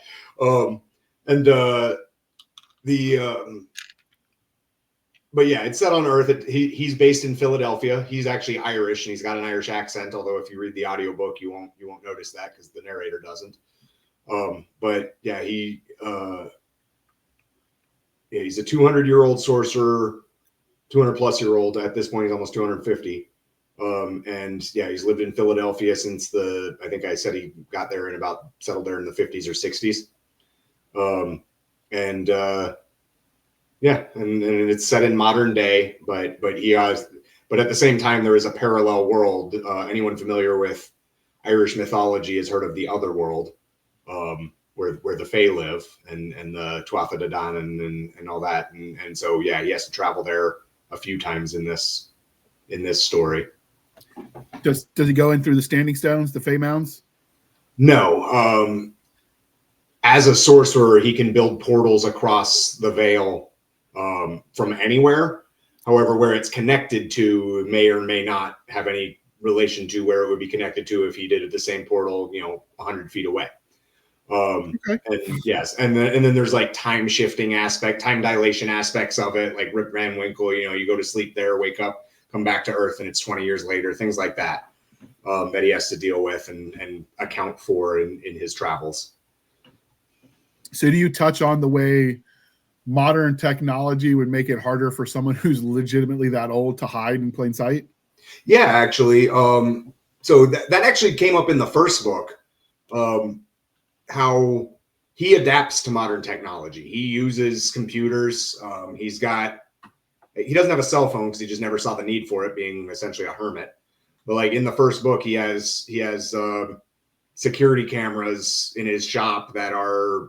But yeah, it's set on Earth. He's based in Philadelphia. He's actually Irish, and he's got an Irish accent. Although if you read the audiobook, you won't notice that because the narrator doesn't. But yeah, he's a 200-year-old sorcerer, 200-plus-year-old at this point. He's almost 250. And yeah, he's lived in Philadelphia since I think I said he got there settled there in the 50s or 60s. Yeah, and it's set in modern day, but at the same time, there is a parallel world. Anyone familiar with Irish mythology has heard of the other world, where the Fae live and the Tuatha De Danann and all that. And so, yeah, he has to travel there a few times in this story. Does he go in through the Standing Stones, the Fae Mounds? No. As a sorcerer, he can build portals across the veil from anywhere. However, where it's connected to may or may not have any relation to where it would be connected to if he did the same portal, 100 feet away. Okay. And yes, and then there's like time dilation aspects of it, like Rip Van Winkle. You go to sleep there, wake up, come back to Earth, and it's 20 years later. Things like that that he has to deal with and account for in his travels. So, do you touch on the way modern technology would make it harder for someone who's legitimately that old to hide in plain sight? Yeah, actually. So that actually came up in the first book. How he adapts to modern technology. He uses computers. He doesn't have a cell phone because he just never saw the need for it, being essentially a hermit. But like in the first book, he has security cameras in his shop that are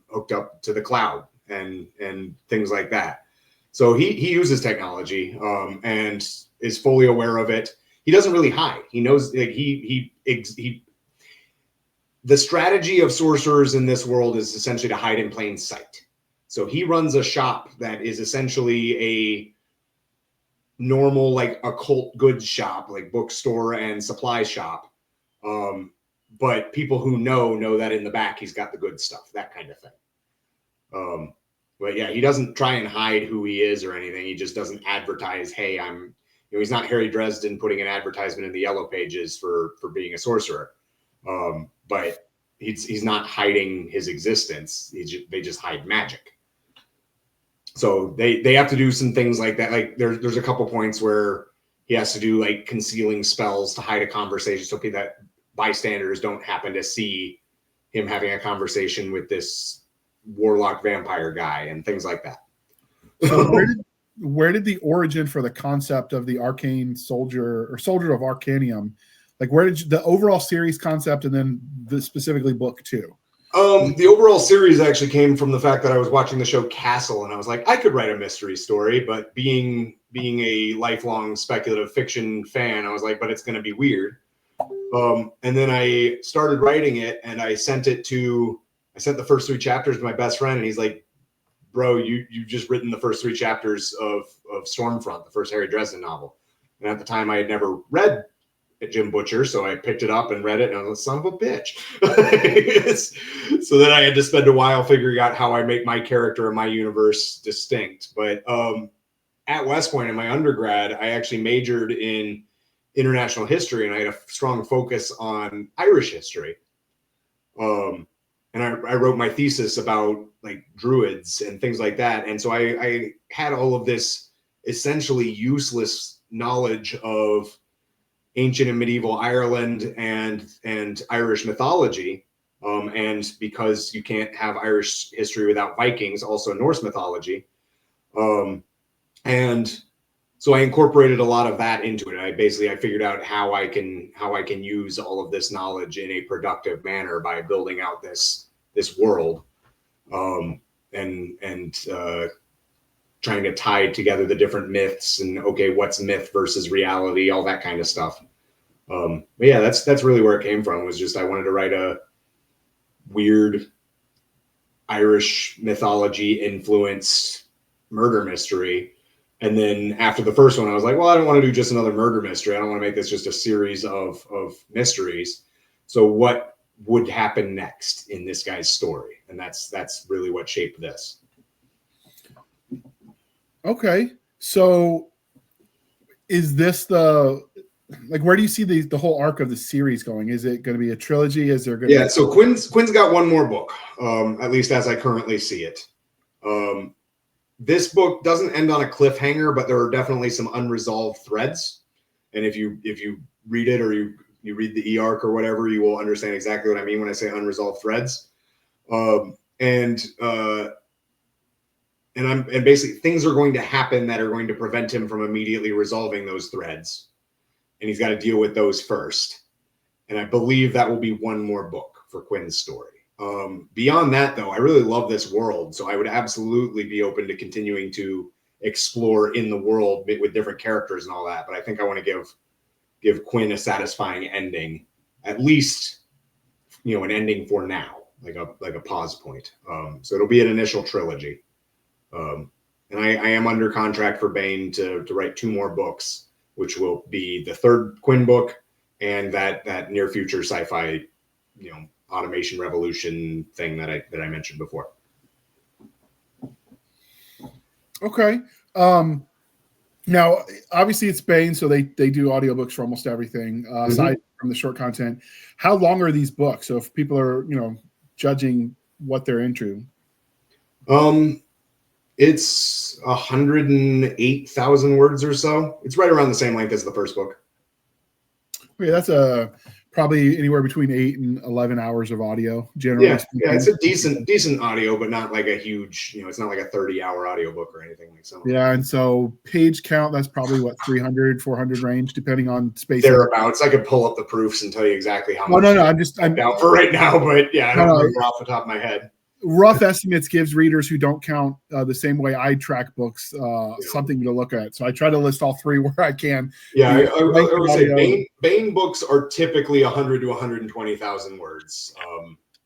hooked up to the cloud and things like that. So he uses technology and is fully aware of it. He doesn't really hide. He knows, like the strategy of sorcerers in this world is essentially to hide in plain sight. So he runs a shop that is essentially a normal, like occult goods shop, like bookstore and supply shop. But people who know that in the back, he's got the good stuff, that kind of thing. But yeah, he doesn't try and hide who he is or anything. He just doesn't advertise, hey, he's not Harry Dresden putting an advertisement in the yellow pages for being a sorcerer. But he's not hiding his existence. They just hide magic. So they have to do some things like that. Like there's a couple points where he has to do like concealing spells to hide a conversation so that bystanders don't happen to see him having a conversation with this warlock vampire guy and things like that. So where did the origin for the concept of the arcane soldier or soldier of Arcanium, like where did the overall series concept and then specifically book 2? The overall series actually came from the fact that I was watching the show Castle and I was like, I could write a mystery story, but being a lifelong speculative fiction fan, I was like, but it's going to be weird. And then I started writing it and I sent the first 3 chapters to my best friend and he's like, bro, you just written the first 3 chapters of Stormfront, the first Harry Dresden novel. And at the time I had never read Jim Butcher, so I picked it up and read it and I was like, son of a bitch. So then I had to spend a while figuring out how I make my character and my universe distinct. But at West Point in my undergrad, I actually majored in international history and I had a strong focus on Irish history. And I wrote my thesis about like druids and things like that. And so I had all of this essentially useless knowledge of ancient and medieval Ireland and Irish mythology and because you can't have Irish history without Vikings, also Norse mythology. And so I incorporated a lot of that into it. I figured out how I can use all of this knowledge in a productive manner by building out this world, and trying to tie together the different myths and okay, what's myth versus reality, all that kind of stuff. But yeah, that's really where it came from. Was just I wanted to write a weird Irish mythology influenced murder mystery. And then after the first one, I was like, well, I don't want to do just another murder mystery. I don't want to make this just a series of mysteries. So what would happen next in this guy's story? And that's really what shaped this. Okay. So is this where do you see the whole arc of the series going? Is it going to be a trilogy? Is there going to be... So Quinn's got one more book, at least as I currently see it. This book doesn't end on a cliffhanger, but there are definitely some unresolved threads. And if you read it or you read the e-arc or whatever, you will understand exactly what I mean when I say unresolved threads. And basically things are going to happen that are going to prevent him from immediately resolving those threads. And he's got to deal with those first. And I believe that will be one more book for Quinn's story. Beyond that, though, I really love this world. So I would absolutely be open to continuing to explore in the world with different characters and all that. But I think I want to give Quinn a satisfying ending, at least, an ending for now, like a pause point. So it'll be an initial trilogy. And I am under contract for Bain to write 2 more books, which will be the 3rd Quinn book and that near future sci-fi, automation revolution thing that I mentioned before. Okay. Now, obviously it's Bain, so they do audiobooks for almost everything, aside from the short content. How long are these books? So if people are, judging what they're into. It's 108,000 words or so. It's right around the same length as the first book. Okay, that's probably anywhere between 8 and 11 hours of audio, generally. Yeah, it's a decent audio, but not like a huge, it's not like a 30-hour audiobook or anything like so. Yeah, and so page count, that's probably what, 300, 400 range, depending on space. Thereabouts. I could pull up the proofs and tell you exactly how much. No, I'm out for right now, but yeah, I don't remember off the top of my head. Rough estimates gives readers who don't count the same way I track books something to look at. So I try to list all 3 where I can. Yeah, I would say Bain books are typically 100 to 120,000 words.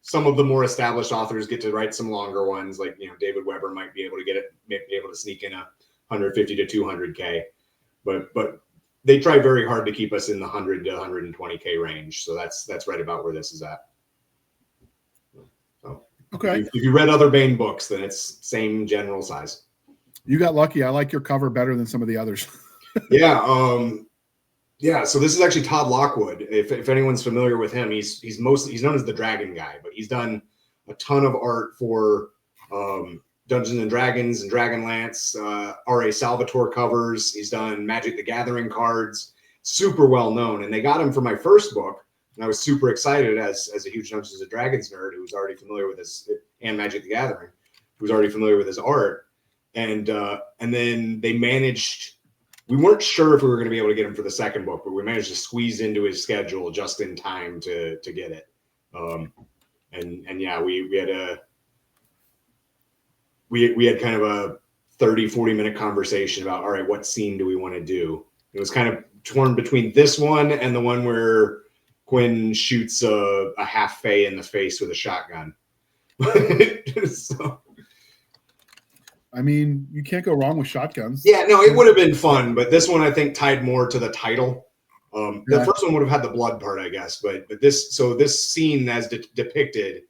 Some of the more established authors get to write some longer ones, like David Weber might be able to sneak in a 150 to 200K, but they try very hard to keep us in the 100 to 120K range. So that's right about where this is at. Okay. If you read other Bain books, then it's same general size. You got lucky. I like your cover better than some of the others. Yeah. So this is actually Todd Lockwood. If anyone's familiar with him, he's known as the Dragon Guy, but he's done a ton of art for Dungeons and Dragons and Dragonlance, R.A. Salvatore covers. He's done Magic the Gathering cards. Super well known. And they got him for my first book. And I was super excited as a huge Dungeons and Dragons nerd who was already familiar with his, and Magic the Gathering, who was already familiar with his art. And then they managed, we weren't sure if we were going to be able to get him for the second book, but we managed to squeeze into his schedule just in time to get it. And yeah, we had kind of a 30-40 minute conversation about, all right, what scene do we want to do? It was kind of torn between this one and the one where Quinn shoots a half fae in the face with a shotgun. So, I mean, you can't go wrong with shotguns. Yeah, no, it would have been fun, but this one I think tied more to the title. The first one would have had the blood part, I guess, but this scene as depicted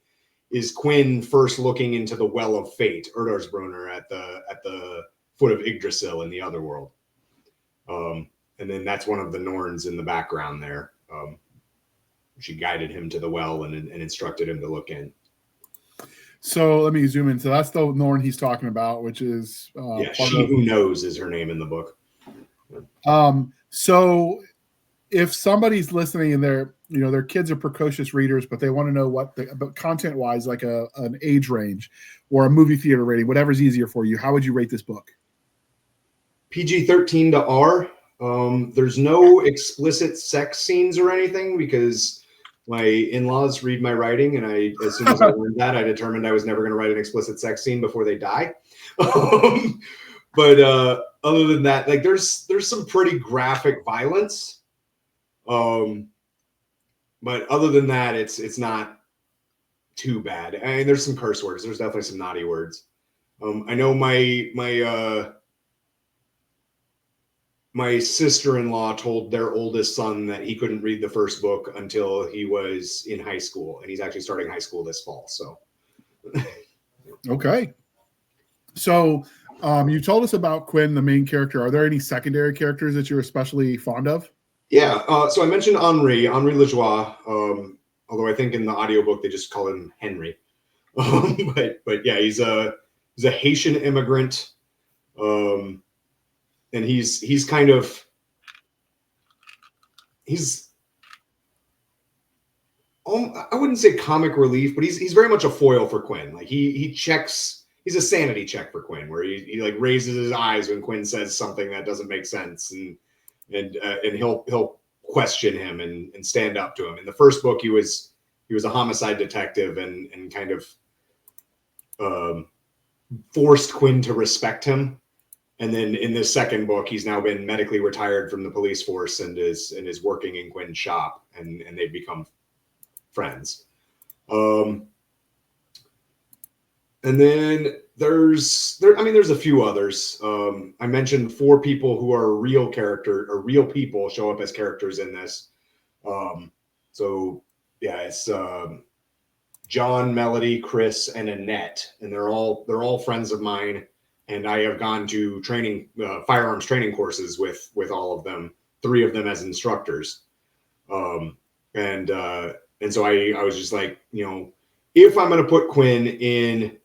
is Quinn first looking into the Well of Fate, Erdarsbrunner, at the foot of Yggdrasil in the other world. And then that's one of the Norns in the background there. She guided him to the well and instructed him to look in. So let me zoom in. So that's the Norn he's talking about, which is She Who Knows is her name in the book. So if somebody's listening and their kids are precocious readers, but they want to know but content wise, like an age range or a movie theater rating, whatever's easier for you, how would you rate this book? PG-13 to R. There's no explicit sex scenes or anything because my in-laws read my writing, and as soon as I learned that, I determined I was never going to write an explicit sex scene before they die. But other than that, like there's some pretty graphic violence. But other than that, it's not too bad. I mean, there's some curse words. There's definitely some naughty words. I know my sister-in-law told their oldest son that he couldn't read the first book until he was in high school, and he's actually starting high school this fall. So, okay. So, you told us about Quinn, the main character. Are there any secondary characters that you're especially fond of? Yeah. So I mentioned Henri Lajoie. Although I think in the audiobook they just call him Henry. But yeah, he's a Haitian immigrant. And he's kind of I wouldn't say comic relief, but he's very much a foil for Quinn. Like he's a sanity check for Quinn, where he like raises his eyes when Quinn says something that doesn't make sense, and he'll question him and stand up to him. In the first book, he was a homicide detective and kind of forced Quinn to respect him. And then in this second book, he's now been medically retired from the police force and is working in Quinn's shop, and they've become friends. And then there's a few others. I mentioned 4 people who are real people show up as characters in this. So yeah, it's John, Melody, Chris, and Annette, and they're all friends of mine. And I have gone to firearms training courses with all of them, 3 of them as instructors. And so I was just like, if I'm going to put Quinn in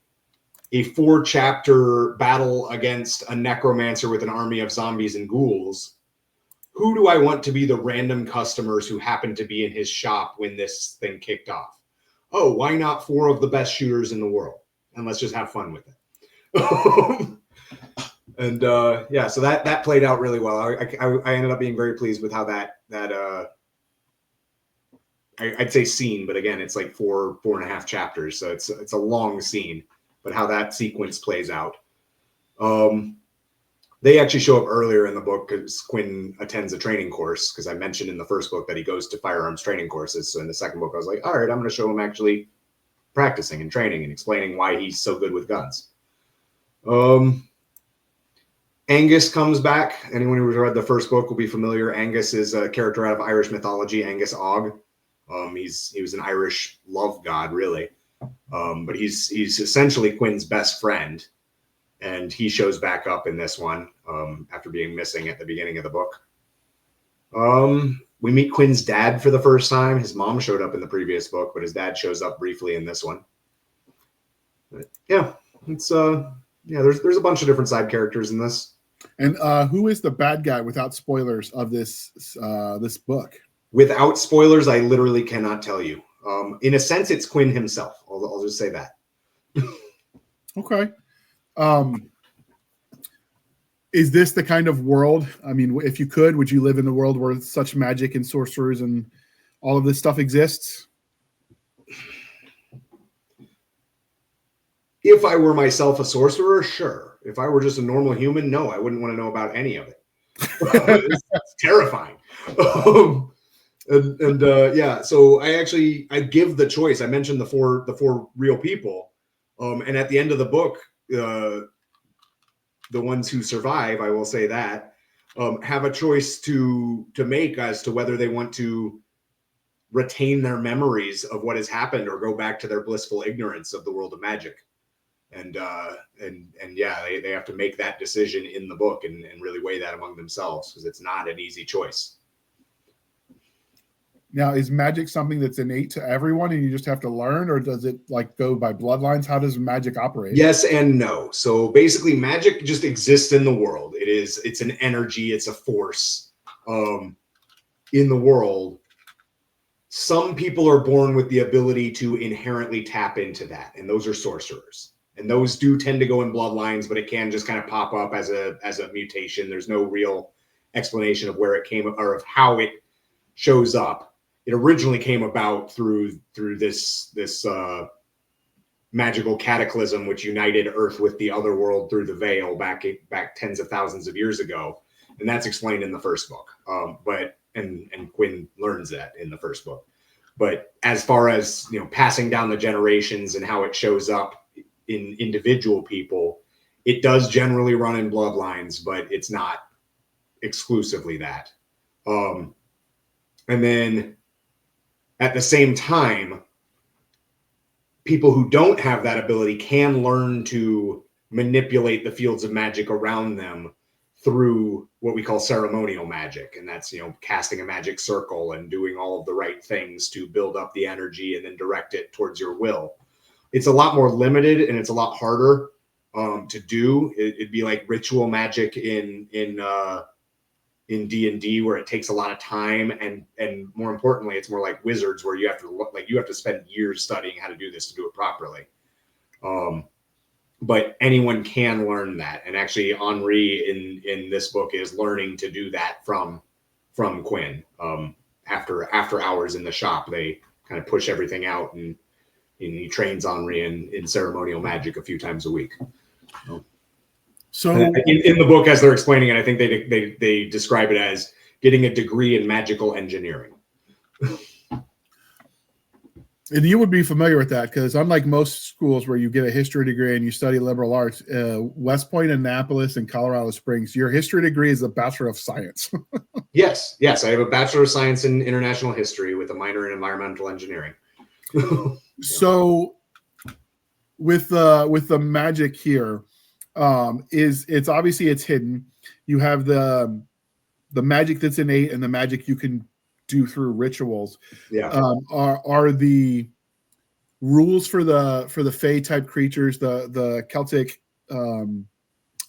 a 4-chapter battle against a necromancer with an army of zombies and ghouls, who do I want to be the random customers who happen to be in his shop when this thing kicked off? Oh, why not 4 of the best shooters in the world? And let's just have fun with it. And yeah, so that played out really well. I ended up being very pleased with how that I'd say scene, but again, it's like 4.5 chapters, so it's a long scene. But how that sequence plays out. They actually show up earlier in the book because Quinn attends a training course, because I mentioned in the first book that he goes to firearms training courses. So in the second book, I was like, all right, I'm going to show him actually practicing and training and explaining why he's so good with guns. Angus comes back. Anyone who's read the first book will be familiar. Angus is a character out of Irish mythology, Angus Og. He was an Irish love god, really. But he's essentially Quinn's best friend, and he shows back up in this one after being missing at the beginning of the book. We meet Quinn's dad for the first time. His mom showed up in the previous book, but his dad shows up briefly in this one. But yeah, it's there's a bunch of different side characters in this. And who is the bad guy, without spoilers, of this book? Without spoilers, I literally cannot tell you. In a sense, it's Quinn himself. I'll just say that. Okay. Is this the kind of world? I mean, if you could, would you live in the world where such magic and sorcerers and all of this stuff exists? If I were myself a sorcerer, sure. If I were just a normal human, no, I wouldn't want to know about any of it. It's terrifying. Yeah, so I give the choice. I mentioned the four real people, and at the end of the book, the ones who survive, I will say that, have a choice to make as to whether they want to retain their memories of what has happened or go back to their blissful ignorance of the world of magic. And yeah, they have to make that decision in the book and really weigh that among themselves, because it's not an easy choice. Now, is magic something that's innate to everyone and you just have to learn, or does it like go by bloodlines? How does magic operate? Yes and no. So basically, magic just exists in the world. It's an energy. It's a force. in the world, some people are born with the ability to inherently tap into that, and those are sorcerers. And those do tend to go in bloodlines, but it can just kind of pop up as a mutation. There's no real explanation of where it came or of how it shows up. It originally came about through this magical cataclysm which united Earth with the other world through the veil back tens of thousands of years ago, and that's explained in the first book. And Quinn learns that in the first book. But as far as passing down the generations and how it shows up in individual people, it does generally run in bloodlines, but it's not exclusively that. And then at the same time, people who don't have that ability can learn to manipulate the fields of magic around them through what we call ceremonial magic. And that's, casting a magic circle and doing all of the right things to build up the energy and then direct it towards your will. It's a lot more limited and it's a lot harder to do. It'd be like ritual magic in D&D, where it takes a lot of time, and more importantly, it's more like Wizards, where you have to spend years studying how to do this to do it properly. But anyone can learn that, and actually Henri in this book is learning to do that from Quinn. After hours in the shop, they kind of push everything out, and he trains Henri in ceremonial magic a few times a week. So in the book, as they're explaining it, I think they describe it as getting a degree in magical engineering. And you would be familiar with that, because unlike most schools where you get a history degree and you study liberal arts, West Point, Annapolis, and Colorado Springs, your history degree is a Bachelor of Science. Yes. I have a Bachelor of Science in International History with a minor in Environmental Engineering. So with the magic here, it's obviously it's hidden. You have the magic that's innate and the magic you can do through rituals. Yeah. Are the rules for the Fae type creatures, the Celtic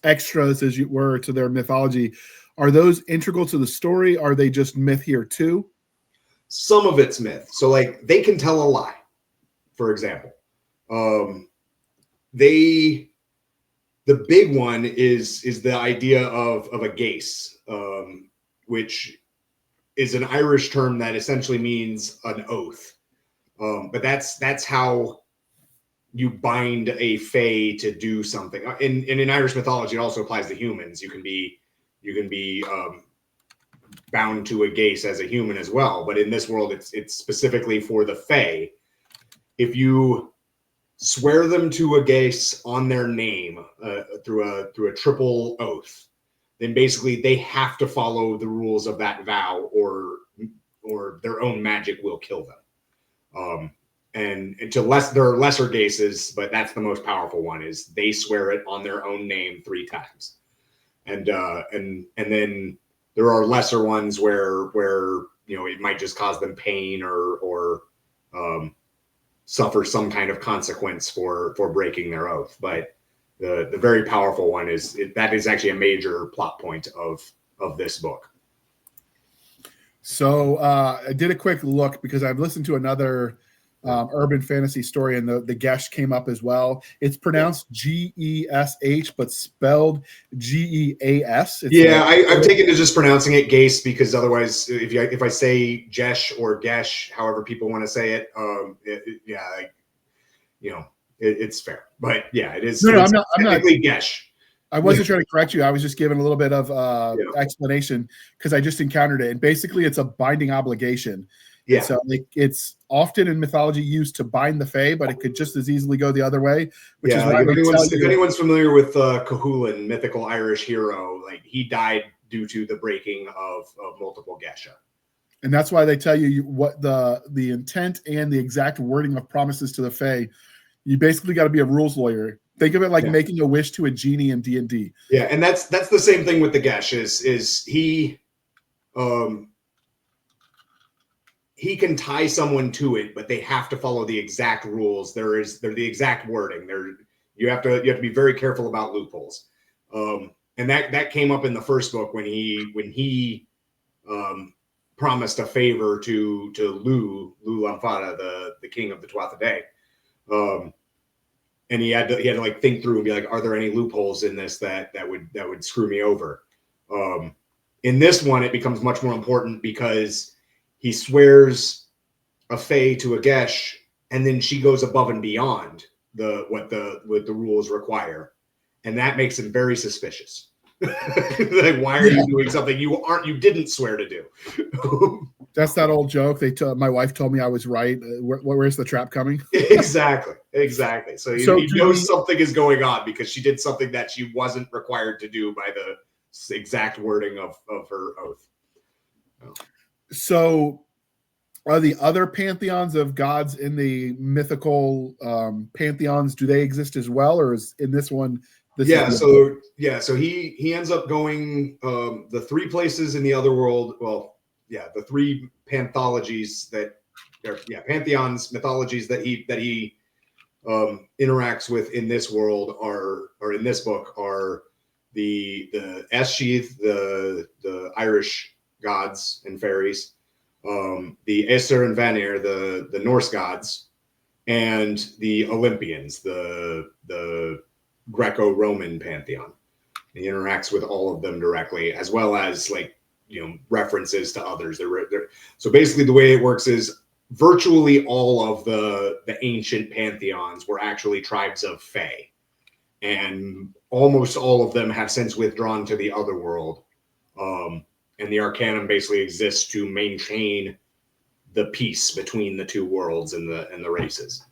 extras, as you were, to their mythology, are those integral to the story? Are they just myth here too? Some of it's myth. So like they can tell a lie, for example. The big one is the idea of a gace, which is an Irish term that essentially means an oath. But that's how you bind a fae to do something. In Irish mythology, it also applies to humans. You can be bound to a gace as a human as well. But in this world, it's specifically for the fae. If you swear them to a gace on their name through a triple oath, then basically they have to follow the rules of that vow, or their own magic will kill them. And there are lesser gaces, but that's the most powerful one, is they swear it on their own name 3 times. And then there are lesser ones where it might just cause them pain or suffer some kind of consequence for breaking their oath. But the very powerful one that is actually a major plot point of this book. So I did a quick look because I've listened to another urban fantasy story, and the Gesh came up as well. It's pronounced Gesh, but spelled Geas. I've taken to just pronouncing it Gace, because otherwise, if I say Jesh or Gesh, however people want to say it, it's fair. But yeah, it is. No, I'm not Gesh. I wasn't trying to correct you. I was just giving a little bit of explanation, because I just encountered it. And basically, it's a binding obligation. Yeah. So it's often in mythology used to bind the Fae, but it could just as easily go the other way. Which is why if anyone's familiar with Cahulan, mythical Irish hero, like he died due to the breaking of multiple Gesha. And that's why they tell you what the intent and the exact wording of promises to the Fae. You basically got to be a rules lawyer. Think of it like making a wish to a genie in D&D. Yeah, and that's the same thing with the Gesh. Is he can tie someone to it, but they have to follow the exact rules. They're the exact wording. You have to be very careful about loopholes. And that came up in the first book when he promised a favor to Lou Lamfada, the king of the Tuatha Dé. And he had to like think through and be like, are there any loopholes in this that would screw me over? In this one, it becomes much more important because he swears a fae to a Gesh, and then she goes above and beyond what the rules require, and that makes him very suspicious. Like, why are you doing something you didn't swear to do? That's that old joke. My wife told me I was right. Where's the trap coming? Exactly. So he knows something is going on because she did something that she wasn't required to do by the exact wording of her oath. So are the other pantheons of gods in the mythical pantheons, do they exist as well, or is in this one? So he ends up going the three places in the other world. Well, the three panthologies pantheons, mythologies that he interacts with in this world or in this book are the Eschith, the Irish gods and fairies, the Aesir and Vanir, the Norse gods, and the Olympians, the Greco-Roman pantheon. He interacts with all of them directly, as well as references to others. So basically, the way it works is virtually all of the ancient pantheons were actually tribes of fae, and almost all of them have since withdrawn to the other world. And the Arcanum basically exists to maintain the peace between the two worlds and the races,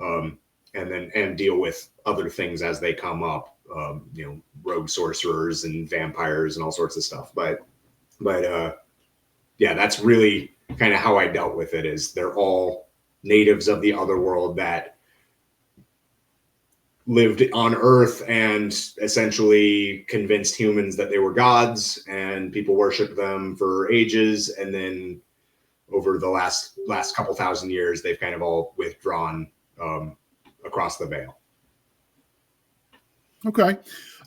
and deal with other things as they come up. Rogue sorcerers and vampires and all sorts of stuff. But that's really kind of how I dealt with it. Is they're all natives of the other world that lived on Earth and essentially convinced humans that they were gods, and people worshiped them for ages. And then over the last couple thousand years, they've kind of all withdrawn across the veil. Okay.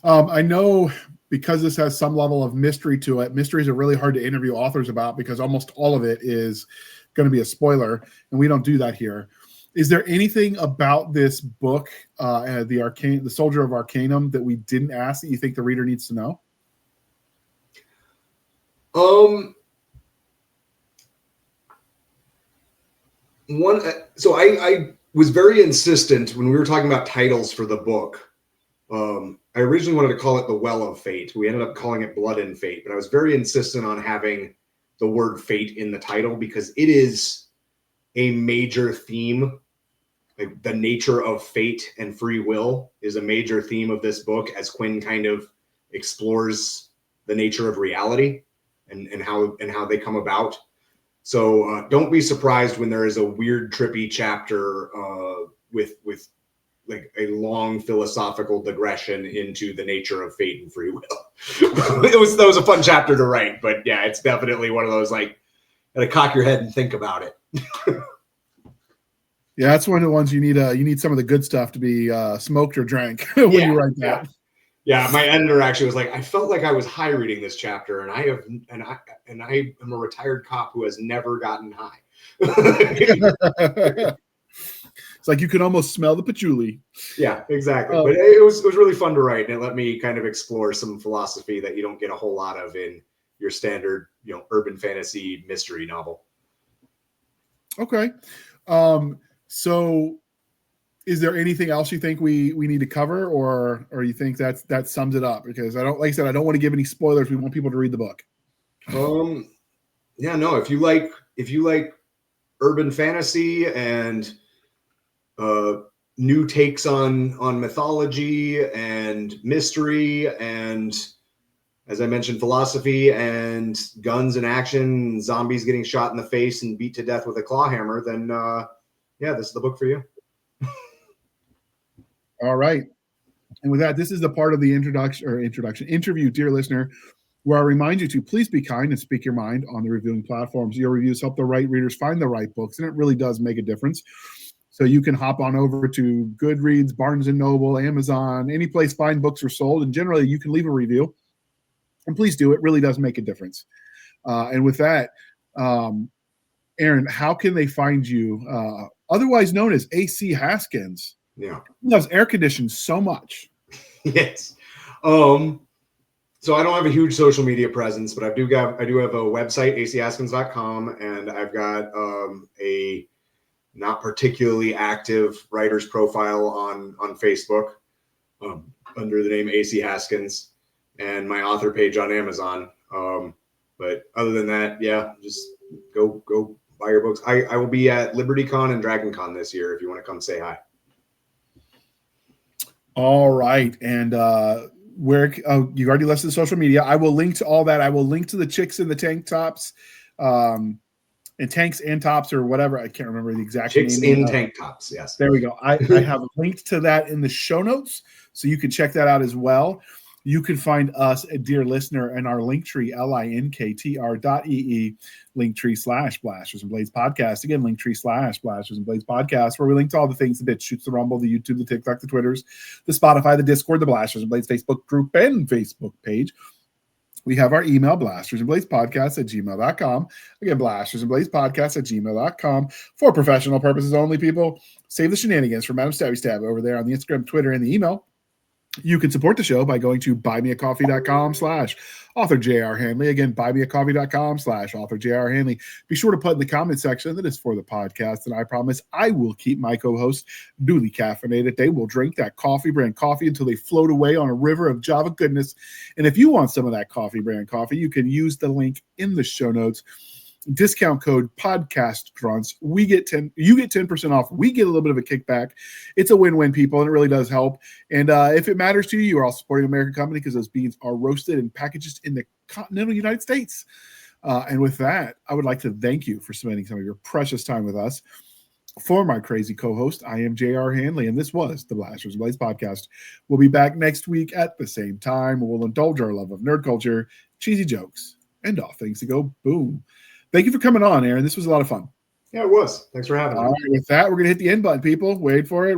I know because this has some level of mystery to it, mysteries are really hard to interview authors about because almost all of it is going to be a spoiler, and we don't do that here. Is there anything about this book, the Soldier of Arcanum, that we didn't ask that you think the reader needs to know? So I was very insistent when we were talking about titles for the book. I originally wanted to call it The Well of Fate. We ended up calling it Blood and Fate, but I was very insistent on having the word fate in the title because it is a major theme. Like, the nature of fate and free will is a major theme of this book as Quinn kind of explores the nature of reality and how they come about. So don't be surprised when there is a weird, trippy chapter with like a long philosophical digression into the nature of fate and free will. That was a fun chapter to write, but yeah, it's definitely one of those like, gotta cock your head and think about it. Yeah, that's one of the ones you need some of the good stuff to be smoked or drank when you write that. Yeah, my editor actually was like, I felt like I was high reading this chapter, and I am a retired cop who has never gotten high. It's like you can almost smell the patchouli. Yeah, exactly. But it was really fun to write, and it let me kind of explore some philosophy that you don't get a whole lot of in your standard, urban fantasy mystery novel. Okay. So is there anything else you think we need to cover, or you think that sums it up? Because I don't want to give any spoilers. We want people to read the book. Yeah, no, if you like urban fantasy and new takes on mythology and mystery, and as I mentioned, philosophy and guns and action, zombies getting shot in the face and beat to death with a claw hammer, then this is the book for you. All right. And with that, this is the part of the interview, dear listener, where I remind you to please be kind and speak your mind on the reviewing platforms. Your reviews help the right readers find the right books, and it really does make a difference. So you can hop on over to Goodreads, Barnes & Noble, Amazon, any place fine books are sold, and generally you can leave a review. And please do. It really does make a difference. And with that, Aaron, how can they find you? Otherwise known as AC Haskins. Yeah. He loves air conditioning so much. Yes. So I don't have a huge social media presence, but I do have a website, achaskins.com, and I've got a not particularly active writer's profile on Facebook under the name AC Haskins, and my author page on Amazon. But other than that, yeah, just go buy your books. I will be at LibertyCon and DragonCon this year if you want to come say hi. All right. And where you already listed the social media. I will link to all that. I will link to the chicks in the tank tops, and tanks and tops or whatever. I can't remember the exact Chicks name. in tank tops. Yes. There we go. I have linked to that in the show notes, so you can check that out as well. You can find us, a dear listener, in our Linktree, linktr.ee, Linktree/Blasters and Blades podcast. Again, Linktree/Blasters and Blades podcast, where we link to all the things: the BitChutes, the Rumble, the YouTube, the TikTok, the Twitters, the Spotify, the Discord, the Blasters and Blades Facebook group and Facebook page. We have our email, blastersandbladespodcast@gmail.com. Again, blastersandbladespodcast@gmail.com. For professional purposes only, people. Save the shenanigans for Madam Stabby Stab over there on the Instagram, Twitter, and the email. You can support the show by going to buymeacoffee.com/author J.R. Handley. Again, buymeacoffee.com/author J.R. Handley. Be sure to put in the comment section that it's for the podcast, and I promise I will keep my co-hosts duly caffeinated. They will drink that coffee brand coffee until they float away on a river of Java goodness. And if you want some of that coffee brand coffee, you can use the link in the show notes. Discount code podcast grunts. You get 10% off. We get a little bit of a kickback. It's a win-win, people, and it really does help. And if it matters to you, you are all supporting an American company because those beans are roasted and packaged in the continental United States. And with that, I would like to thank you for spending some of your precious time with us. For my crazy co-host, I am J.R. Handley, and this was the Blasters and Blades podcast. We'll be back next week at the same time. We'll indulge our love of nerd culture, cheesy jokes, and all things to go boom. Thank you for coming on, Aaron. This was a lot of fun. Yeah, it was. Thanks for having me. All right, with that, we're going to hit the end button, people. Wait for it.